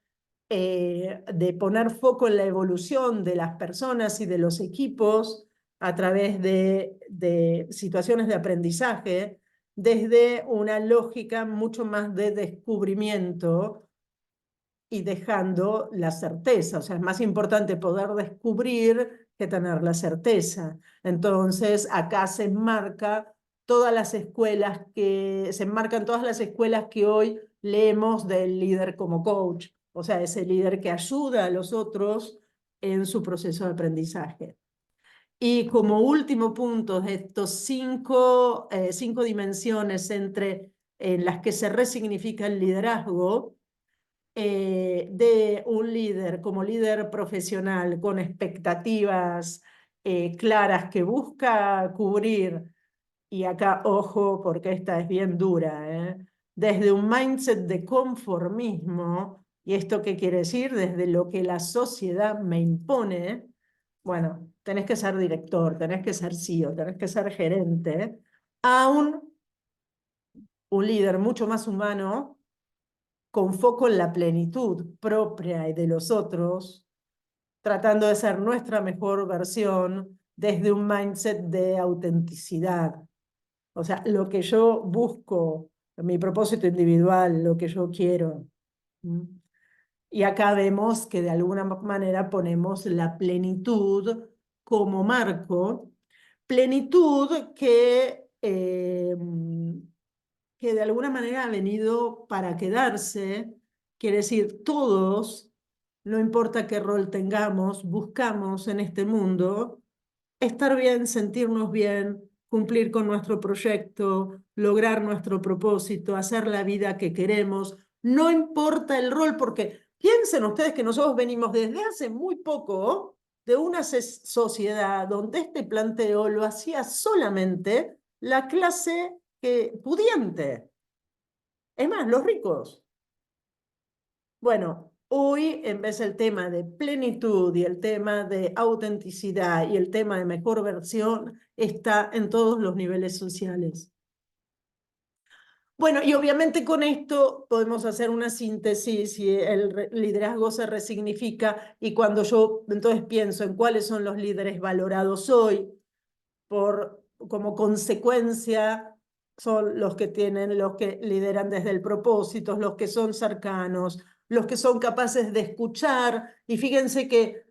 de poner foco en la evolución de las personas y de los equipos a través de situaciones de aprendizaje, desde una lógica mucho más de descubrimiento y dejando la certeza. O sea, es más importante poder descubrir que tener la certeza. Entonces, acá se enmarcan todas las escuelas que hoy leemos del líder como coach, o sea, ese líder que ayuda a los otros en su proceso de aprendizaje. Y como último punto, de estos cinco dimensiones en las que se resignifica el liderazgo, de un líder como líder profesional con expectativas claras que busca cubrir, y acá ojo porque esta es bien dura, desde un mindset de conformismo, ¿y esto qué quiere decir? Desde lo que la sociedad me impone. Bueno, tenés que ser director, tenés que ser CEO, tenés que ser gerente, a un líder mucho más humano, con foco en la plenitud propia y de los otros, tratando de ser nuestra mejor versión desde un mindset de autenticidad. O sea, lo que yo busco, mi propósito individual, lo que yo quiero. ¿Mm? Y acá vemos que de alguna manera ponemos la plenitud como marco, plenitud que de alguna manera ha venido para quedarse, quiere decir, todos, no importa qué rol tengamos, buscamos en este mundo estar bien, sentirnos bien, cumplir con nuestro proyecto, lograr nuestro propósito, hacer la vida que queremos, no importa el rol, porque piensen ustedes que nosotros venimos desde hace muy poco de una sociedad donde este planteo lo hacía solamente la clase pudiente, es más, los ricos. Bueno, hoy en vez del tema de plenitud y el tema de autenticidad y el tema de mejor versión, está en todos los niveles sociales. Bueno, y obviamente con esto podemos hacer una síntesis y el liderazgo se resignifica, y cuando yo entonces pienso en cuáles son los líderes valorados hoy, como consecuencia son los que lideran desde el propósito, los que son cercanos, los que son capaces de escuchar. Y fíjense que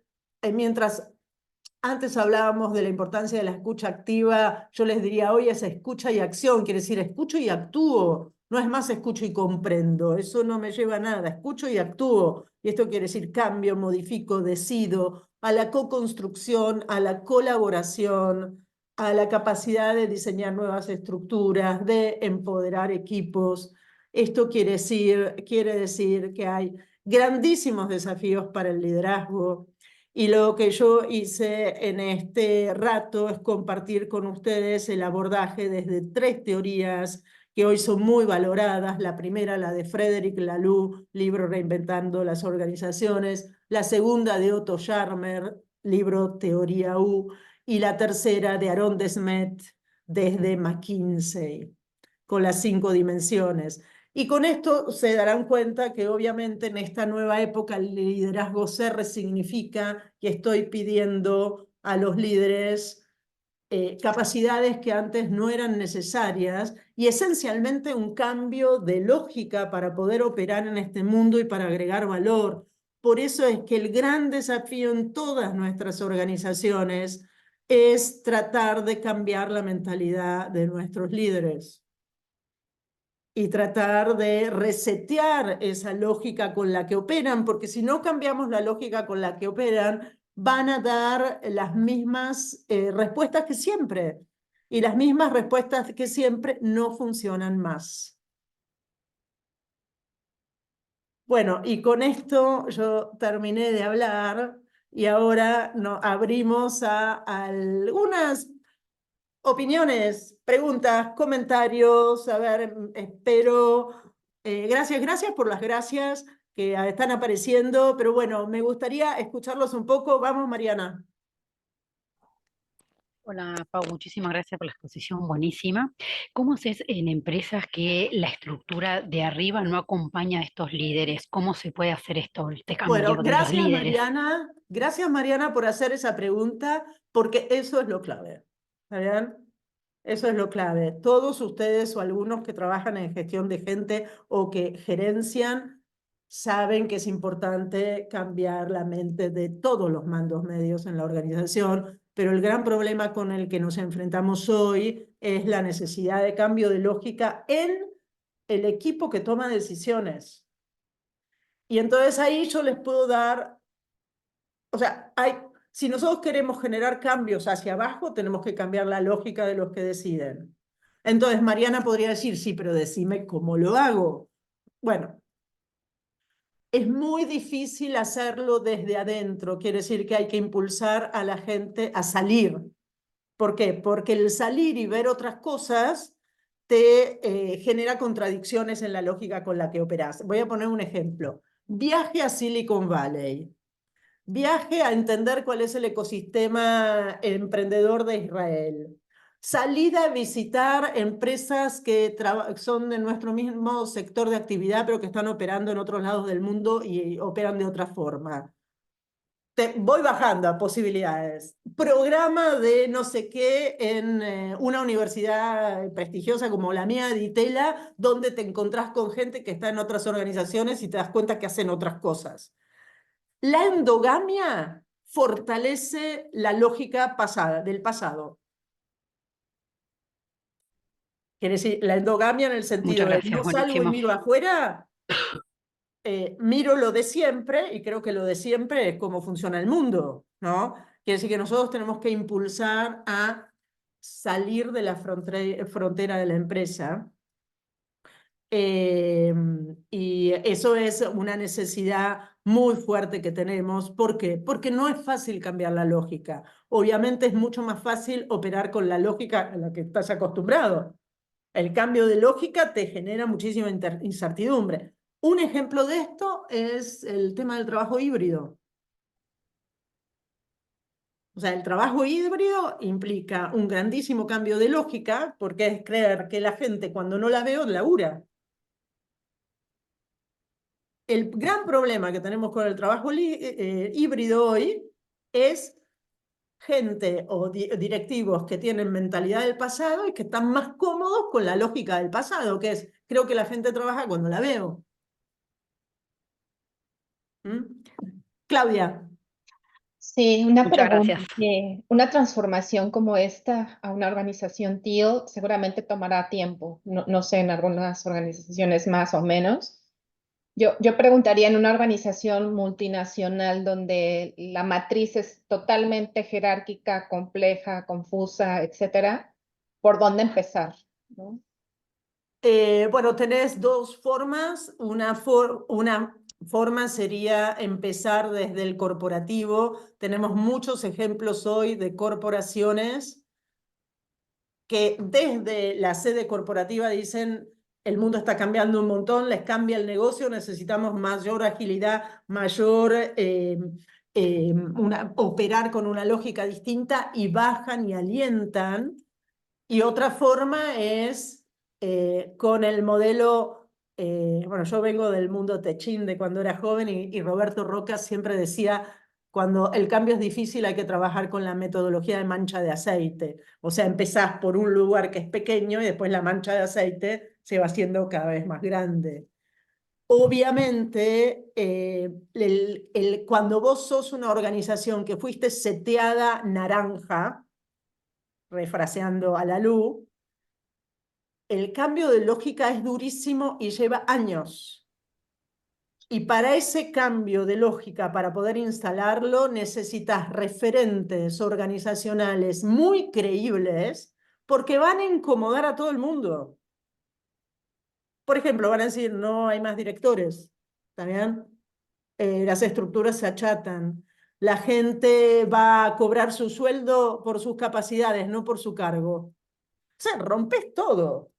mientras antes hablábamos de la importancia de la escucha activa, yo les diría hoy es escucha y acción, quiere decir escucho y actúo, no es más escucho y comprendo, eso no me lleva a nada, escucho y actúo, y esto quiere decir cambio, modifico, decido, a la co-construcción, a la colaboración, a la capacidad de diseñar nuevas estructuras, de empoderar equipos. Esto quiere decir que hay grandísimos desafíos para el liderazgo, y lo que yo hice en este rato es compartir con ustedes el abordaje desde 3 teorías que hoy son muy valoradas. La primera, la de Frederick Laloux, libro Reinventando las Organizaciones. La segunda, de Otto Scharmer, libro Teoría U. Y la tercera, de Aaron Desmet, desde McKinsey, con las 5 dimensiones. Y con esto se darán cuenta que obviamente en esta nueva época el liderazgo se resignifica, y estoy pidiendo a los líderes capacidades que antes no eran necesarias, y esencialmente un cambio de lógica para poder operar en este mundo y para agregar valor. Por eso es que el gran desafío en todas nuestras organizaciones es tratar de cambiar la mentalidad de nuestros líderes y tratar de resetear esa lógica con la que operan, porque si no cambiamos la lógica con la que operan, van a dar las mismas respuestas que siempre, y las mismas respuestas que siempre no funcionan más. Bueno, y con esto yo terminé de hablar, y ahora abrimos a algunas opiniones, preguntas, comentarios. A ver, espero. Gracias por las gracias que están apareciendo, pero bueno, me gustaría escucharlos un poco. Vamos, Mariana. Hola, Pau, muchísimas gracias por la exposición, buenísima. ¿Cómo haces en empresas que la estructura de arriba no acompaña a estos líderes? ¿Cómo se puede hacer esto, este Bueno, cambio de los líderes? Gracias, Mariana, por hacer esa pregunta, porque eso es lo clave. ¿Está bien? Eso es lo clave. Todos ustedes o algunos que trabajan en gestión de gente o que gerencian saben que es importante cambiar la mente de todos los mandos medios en la organización, pero el gran problema con el que nos enfrentamos hoy es la necesidad de cambio de lógica en el equipo que toma decisiones. Y entonces ahí yo les puedo dar, o sea, si nosotros queremos generar cambios hacia abajo, tenemos que cambiar la lógica de los que deciden. Entonces, Mariana podría decir, sí, pero decime cómo lo hago. Bueno, es muy difícil hacerlo desde adentro, quiere decir que hay que impulsar a la gente a salir. ¿Por qué? Porque el salir y ver otras cosas te genera contradicciones en la lógica con la que operas. Voy a poner un ejemplo. Viaje a Silicon Valley. Viaje a entender cuál es el ecosistema emprendedor de Israel. Salida a visitar empresas que son de nuestro mismo sector de actividad, pero que están operando en otros lados del mundo y operan de otra forma. Voy bajando a posibilidades. Programa de no sé qué en una universidad prestigiosa como la mía de Itela, donde te encontrás con gente que está en otras organizaciones y te das cuenta que hacen otras cosas. La endogamia fortalece la lógica del pasado. Quiere decir, la endogamia en el Muchas sentido de gracias, no salgo y buenísimo. miro afuera, miro lo de siempre y creo que lo de siempre es cómo funciona el mundo, ¿no? Quiere decir que nosotros tenemos que impulsar a salir de la frontera de la empresa. Y eso es una necesidad muy fuerte que tenemos. ¿Por qué? Porque no es fácil cambiar la lógica. Obviamente es mucho más fácil operar con la lógica a la que estás acostumbrado. El cambio de lógica te genera muchísima incertidumbre. Un ejemplo de esto es el tema del trabajo híbrido. O sea, el trabajo híbrido implica un grandísimo cambio de lógica porque es creer que la gente cuando no la veo labura. El gran problema que tenemos con el trabajo híbrido hoy es gente o directivos que tienen mentalidad del pasado y que están más cómodos con la lógica del pasado, que es, creo que la gente trabaja cuando la veo. ¿Mm? Claudia. Sí, una Muchas pregunta. gracias. Una transformación como esta a una organización TEAL seguramente tomará tiempo. No sé, en algunas organizaciones más o menos. Yo preguntaría en una organización multinacional donde la matriz es totalmente jerárquica, compleja, confusa, etcétera, ¿por dónde empezar? ¿No? Bueno, tenés dos formas. Una forma sería empezar desde el corporativo. Tenemos muchos ejemplos hoy de corporaciones que desde la sede corporativa dicen, el mundo está cambiando un montón, les cambia el negocio, necesitamos mayor agilidad, mayor operar con una lógica distinta y bajan y alientan. Y otra forma es con el modelo, bueno, yo vengo del mundo techín de cuando era joven y Roberto Roca siempre decía, cuando el cambio es difícil hay que trabajar con la metodología de mancha de aceite. O sea, empezás por un lugar que es pequeño y después la mancha de aceite se va haciendo cada vez más grande. Obviamente, cuando vos sos una organización que fuiste seteada naranja, refraseando a la luz, el cambio de lógica es durísimo y lleva años. Y para ese cambio de lógica, para poder instalarlo, necesitas referentes organizacionales muy creíbles porque van a incomodar a todo el mundo. Por ejemplo, van a decir, no hay más directores, ¿está bien? Las estructuras se achatan. La gente va a cobrar su sueldo por sus capacidades, no por su cargo. O sea, rompes todo.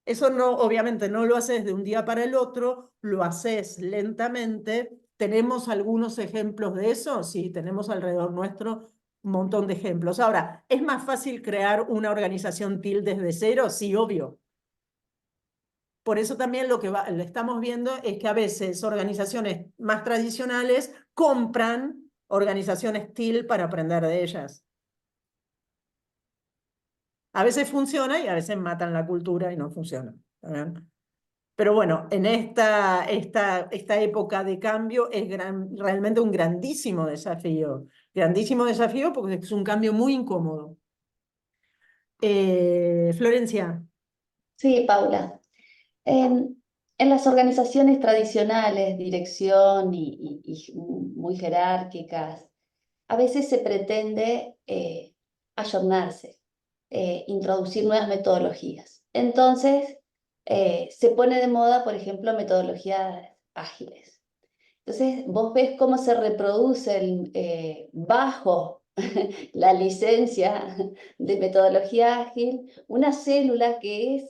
Eso no, obviamente no lo haces de un día para el otro, lo haces lentamente. ¿Tenemos algunos ejemplos de eso? Sí, tenemos alrededor nuestro un montón de ejemplos. Ahora, ¿es más fácil crear una organización TIL desde cero? Sí, obvio. Por eso también lo que lo estamos viendo es que a veces organizaciones más tradicionales compran organizaciones TIL para aprender de ellas. A veces funciona y a veces matan la cultura y no funciona. ¿Está? Pero bueno, en esta época de cambio es realmente un grandísimo desafío. Grandísimo desafío porque es un cambio muy incómodo. Florencia. Sí, Paula. En las organizaciones tradicionales, dirección y muy jerárquicas, a veces se pretende ayornarse, introducir nuevas metodologías. Entonces, se pone de moda, por ejemplo, metodologías ágiles. Entonces, vos ves cómo se reproducen bajo la licencia de metodología ágil una célula que es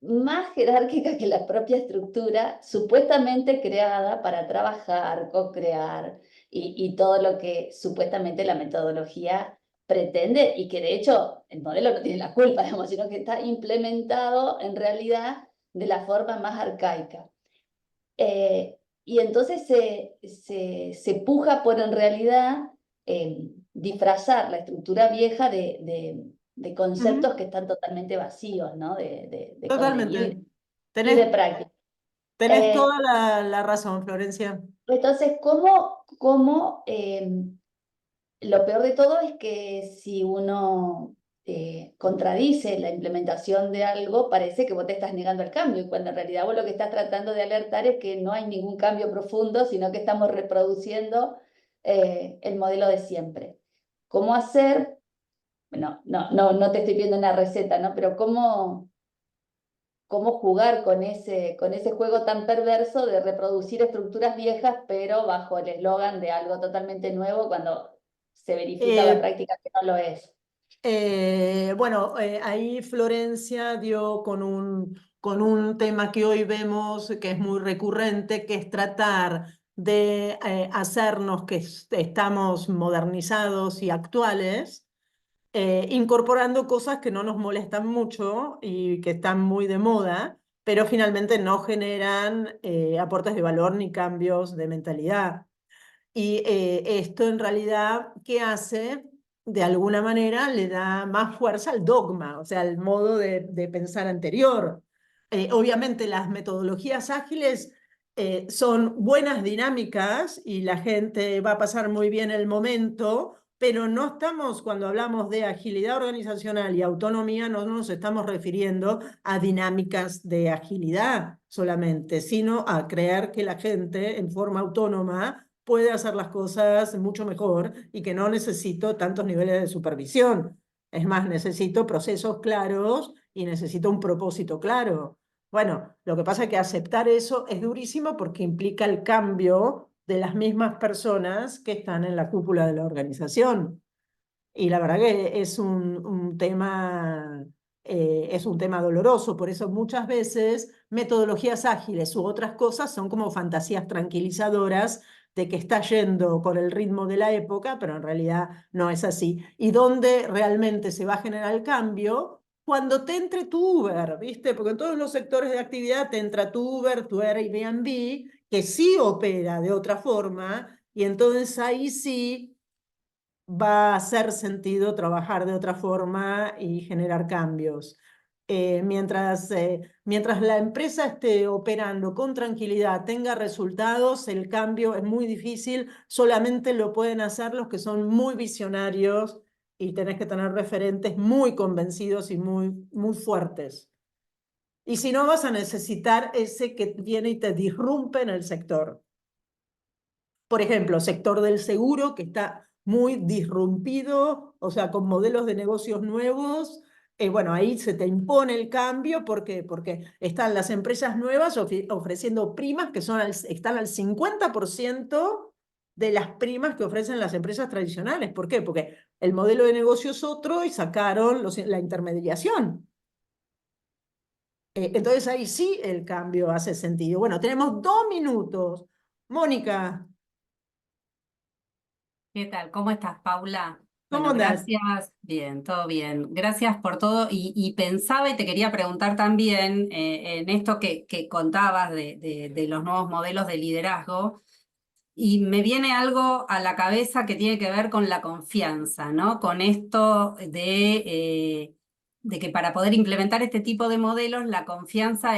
más jerárquica que la propia estructura, supuestamente creada para trabajar, co-crear y todo lo que supuestamente la metodología pretende, y que de hecho el modelo no tiene la culpa, digamos, sino que está implementado en realidad de la forma más arcaica. Y entonces se puja por en realidad disfrazar la estructura vieja de conceptos que están totalmente vacíos, ¿no? De Totalmente. contenido y de Tenés, práctica. tenés toda la razón, Florencia. Entonces, lo peor de todo es que si uno contradice la implementación de algo, parece que vos te estás negando al cambio, cuando en realidad vos lo que estás tratando de alertar es que no hay ningún cambio profundo, sino que estamos reproduciendo el modelo de siempre. ¿Cómo hacer? Bueno, no te estoy pidiendo una receta, ¿no? Pero cómo jugar con ese juego tan perverso de reproducir estructuras viejas, pero bajo el eslogan de algo totalmente nuevo, cuando se verifica la práctica que no lo es. Bueno, ahí Florencia dio con un tema que hoy vemos que es muy recurrente, que es tratar de hacernos que estamos modernizados y actuales, incorporando cosas que no nos molestan mucho y que están muy de moda, pero finalmente no generan aportes de valor ni cambios de mentalidad. Y esto en realidad, ¿qué hace? De alguna manera le da más fuerza al dogma, o sea, al modo de pensar anterior. Obviamente las metodologías ágiles son buenas dinámicas y la gente va a pasar muy bien el momento, pero no estamos, cuando hablamos de agilidad organizacional y autonomía, no nos estamos refiriendo a dinámicas de agilidad solamente, sino a creer que la gente en forma autónoma puede hacer las cosas mucho mejor y que no necesito tantos niveles de supervisión. Es más, necesito procesos claros y necesito un propósito claro. Bueno, lo que pasa es que aceptar eso es durísimo porque implica el cambio de las mismas personas que están en la cúpula de la organización. Y la verdad que es un tema doloroso, por eso muchas veces metodologías ágiles u otras cosas son como fantasías tranquilizadoras de que está yendo con el ritmo de la época, pero en realidad no es así. Y donde realmente se va a generar el cambio, cuando te entre tu Uber, ¿viste? Porque en todos los sectores de actividad te entra tu Uber, tu Airbnb, que sí opera de otra forma, y entonces ahí sí va a hacer sentido trabajar de otra forma y generar cambios. Mientras la empresa esté operando con tranquilidad, tenga resultados, el cambio es muy difícil, solamente lo pueden hacer los que son muy visionarios y tenés que tener referentes muy convencidos y muy fuertes. Y si no, vas a necesitar ese que viene y te disrumpe en el sector. Por ejemplo, sector del seguro, que está muy disrumpido, o sea, con modelos de negocios nuevos. Bueno, ahí se te impone el cambio. ¿Por qué? Porque están las empresas nuevas ofreciendo primas que están al 50% de las primas que ofrecen las empresas tradicionales. ¿Por qué? Porque el modelo de negocio es otro y sacaron la intermediación. Entonces ahí sí el cambio hace sentido. Bueno, tenemos 2 minutos. Mónica, ¿Qué tal? ¿Cómo estás, Paula? ¿cómo Bueno, andás? gracias. Bien, todo bien. Gracias por todo. Y pensaba y te quería preguntar también en esto que contabas de los nuevos modelos de liderazgo. Y me viene algo a la cabeza que tiene que ver con la confianza, ¿no? Con esto de que para poder implementar este tipo de modelos, la confianza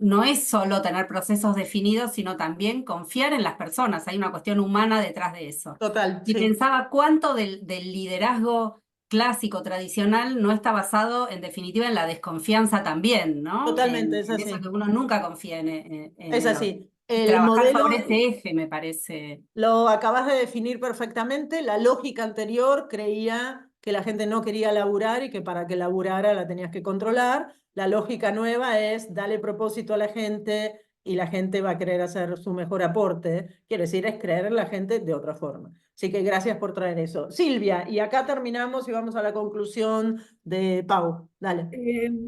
no es solo tener procesos definidos, sino también confiar en las personas. Hay una cuestión humana detrás de eso. Total, Y sí. pensaba cuánto del liderazgo clásico, tradicional, no está basado en definitiva en la desconfianza también, ¿no? Totalmente, es En eso así. que uno nunca confía en Es el otro. así. El Trabajar modelo sobre ese eje me parece. lo acabas de definir perfectamente. La lógica anterior creía que la gente no quería laburar y que para que laburara la tenías que controlar. La lógica nueva es darle propósito a la gente y la gente va a querer hacer su mejor aporte. Quiere decir, es creer en la gente de otra forma. Así que gracias por traer eso. Silvia, y acá terminamos y vamos a la conclusión de Pau. Dale.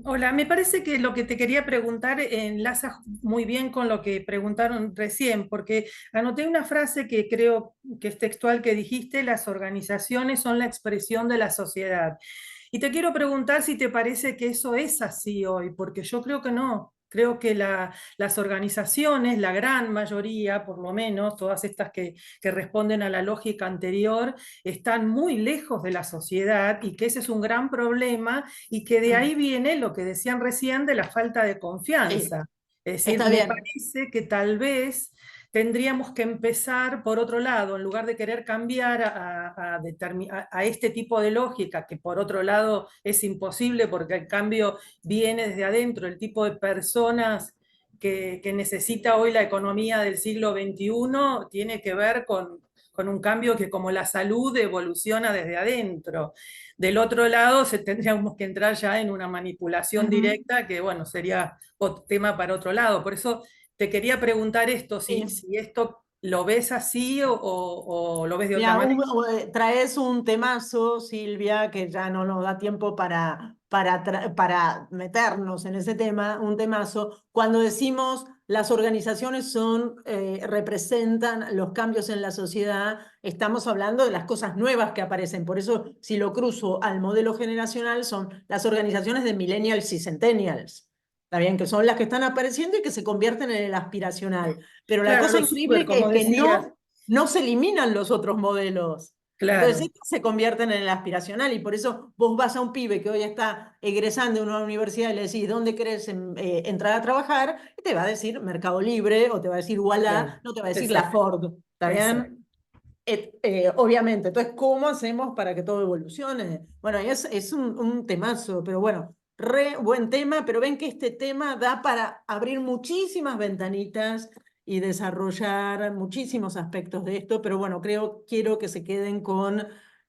Hola, me parece que lo que te quería preguntar enlaza muy bien con lo que preguntaron recién, porque anoté una frase que creo que es textual que dijiste: las organizaciones son la expresión de la sociedad. Y te quiero preguntar si te parece que eso es así hoy, porque yo creo que no. Creo que las organizaciones, la gran mayoría, por lo menos, todas estas que responden a la lógica anterior, están muy lejos de la sociedad y que ese es un gran problema y que de ahí viene lo que decían recién de la falta de confianza. Es decir, está me bien. parece que tal vez tendríamos que empezar por otro lado, en lugar de querer cambiar a este tipo de lógica, que por otro lado es imposible porque el cambio viene desde adentro, el tipo de personas que necesita hoy la economía del siglo XXI tiene que ver con un cambio que, como la salud, evoluciona desde adentro. Del otro lado, tendríamos que entrar ya en una manipulación directa que, bueno, sería tema para otro lado. Por eso te quería preguntar esto, si esto lo ves así o lo ves de otra Mira, manera. traes un temazo, Silvia, que ya no nos da tiempo para meternos en ese tema, un temazo. Cuando decimos las organizaciones representan los cambios en la sociedad, estamos hablando de las cosas nuevas que aparecen. Por eso, si lo cruzo al modelo generacional, son las organizaciones de millennials y centennials. ¿Está bien? Que son las que están apareciendo y que se convierten en el aspiracional. Pero la Claro, cosa los super, increíble como es que decías. no se eliminan los otros modelos. Entonces, Claro, estos se convierten en el aspiracional y por eso vos vas a un pibe que hoy está egresando de una universidad y le decís, ¿dónde querés entrar a trabajar? Y te va a decir Mercado Libre o te va a decir claro, Walla, no te va a decir La exacto, Ford. ¿Está exacto. bien? Obviamente. Entonces, ¿cómo hacemos para que todo evolucione? Bueno, es un temazo, pero bueno, re buen tema, pero ven que este tema da para abrir muchísimas ventanitas y desarrollar muchísimos aspectos de esto, pero bueno, quiero que se queden con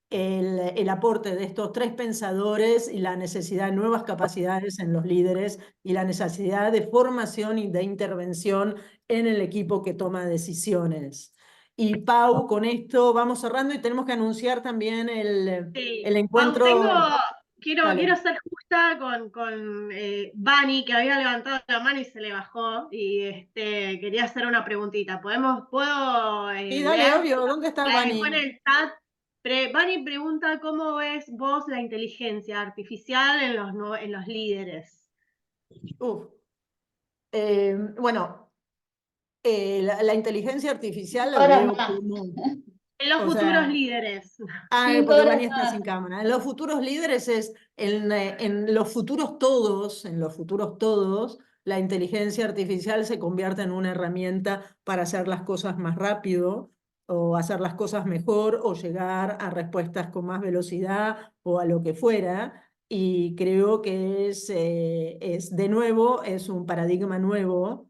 el aporte de estos tres pensadores y la necesidad de nuevas capacidades en los líderes y la necesidad de formación y de intervención en el equipo que toma decisiones. Y Pau, con esto vamos cerrando y tenemos que anunciar también el Sí. Pau, encuentro. quiero Dale. ser justa con Vani, que había levantado la mano y se le bajó, y quería hacer una preguntita. ¿Puedo Y dale, leer? obvio, ¿dónde está La dejó en Vani? el chat. Vani pregunta: ¿cómo ves vos la inteligencia artificial en los líderes? Uf. Bueno, la inteligencia artificial la 5 horas veo más. como, En los o futuros sea, líderes. Cinco porque horas Vani está más. sin cámara. En los futuros líderes en los futuros todos, la inteligencia artificial se convierte en una herramienta para hacer las cosas más rápido o hacer las cosas mejor o llegar a respuestas con más velocidad o a lo que fuera. Y creo que de nuevo, es un paradigma nuevo.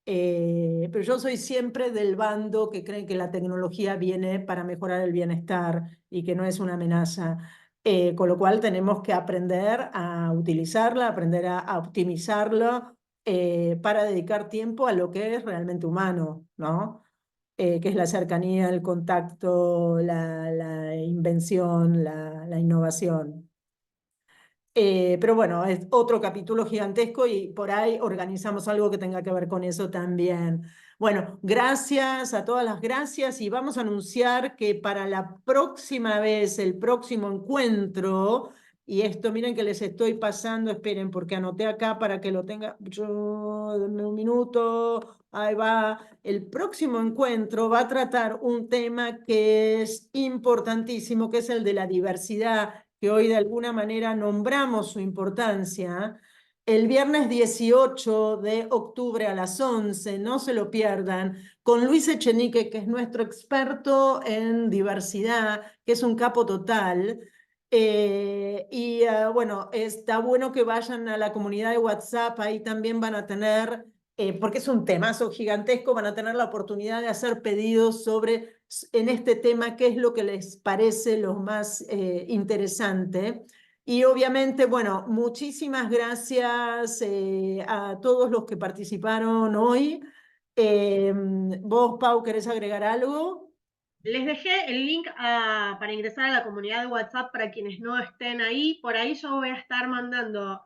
Pero yo soy siempre del bando que cree que la tecnología viene para mejorar el bienestar y que no es una amenaza. Con lo cual tenemos que aprender a utilizarla, aprender a optimizarla para dedicar tiempo a lo que es realmente humano, ¿no? Que es la cercanía, el contacto, la invención, la innovación. Pero bueno, es otro capítulo gigantesco y por ahí organizamos algo que tenga que ver con eso también. Bueno, gracias a todas las gracias y vamos a anunciar que para la próxima vez, el próximo encuentro, y esto miren que les estoy pasando, esperen porque anoté acá para que lo tenga, denme un minuto, ahí va. El próximo encuentro va a tratar un tema que es importantísimo, que es el de la diversidad, que hoy de alguna manera nombramos su importancia. El viernes 18 de octubre a las 11, no se lo pierdan, con Luis Echenique, que es nuestro experto en diversidad, que es un capo total. Bueno, está bueno que vayan a la comunidad de WhatsApp, ahí también van a tener, porque es un temazo gigantesco, van a tener la oportunidad de hacer pedidos sobre en este tema qué es lo que les parece lo más interesante. Y obviamente, bueno, muchísimas gracias a todos los que participaron hoy. Vos, Pau, ¿querés agregar algo? Les dejé el link para ingresar a la comunidad de WhatsApp para quienes no estén ahí. Por ahí yo voy a estar mandando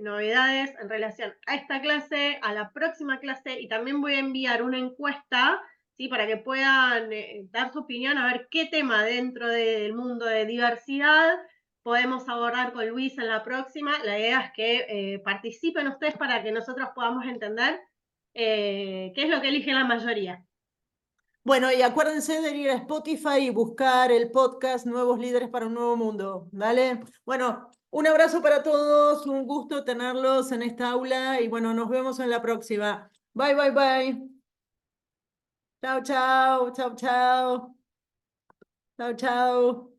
novedades en relación a esta clase, a la próxima clase, y también voy a enviar una encuesta, ¿sí? Para que puedan dar su opinión, a ver qué tema dentro del mundo de diversidad podemos abordar con Luis en la próxima. La idea es que participen ustedes para que nosotros podamos entender qué es lo que elige la mayoría. Bueno, y acuérdense de ir a Spotify y buscar el podcast Nuevos Líderes para un Nuevo Mundo, ¿vale? Bueno, un abrazo para todos, un gusto tenerlos en esta aula y bueno, nos vemos en la próxima. Bye, bye, bye. Chao, chao, chao, chao. Chao, chao.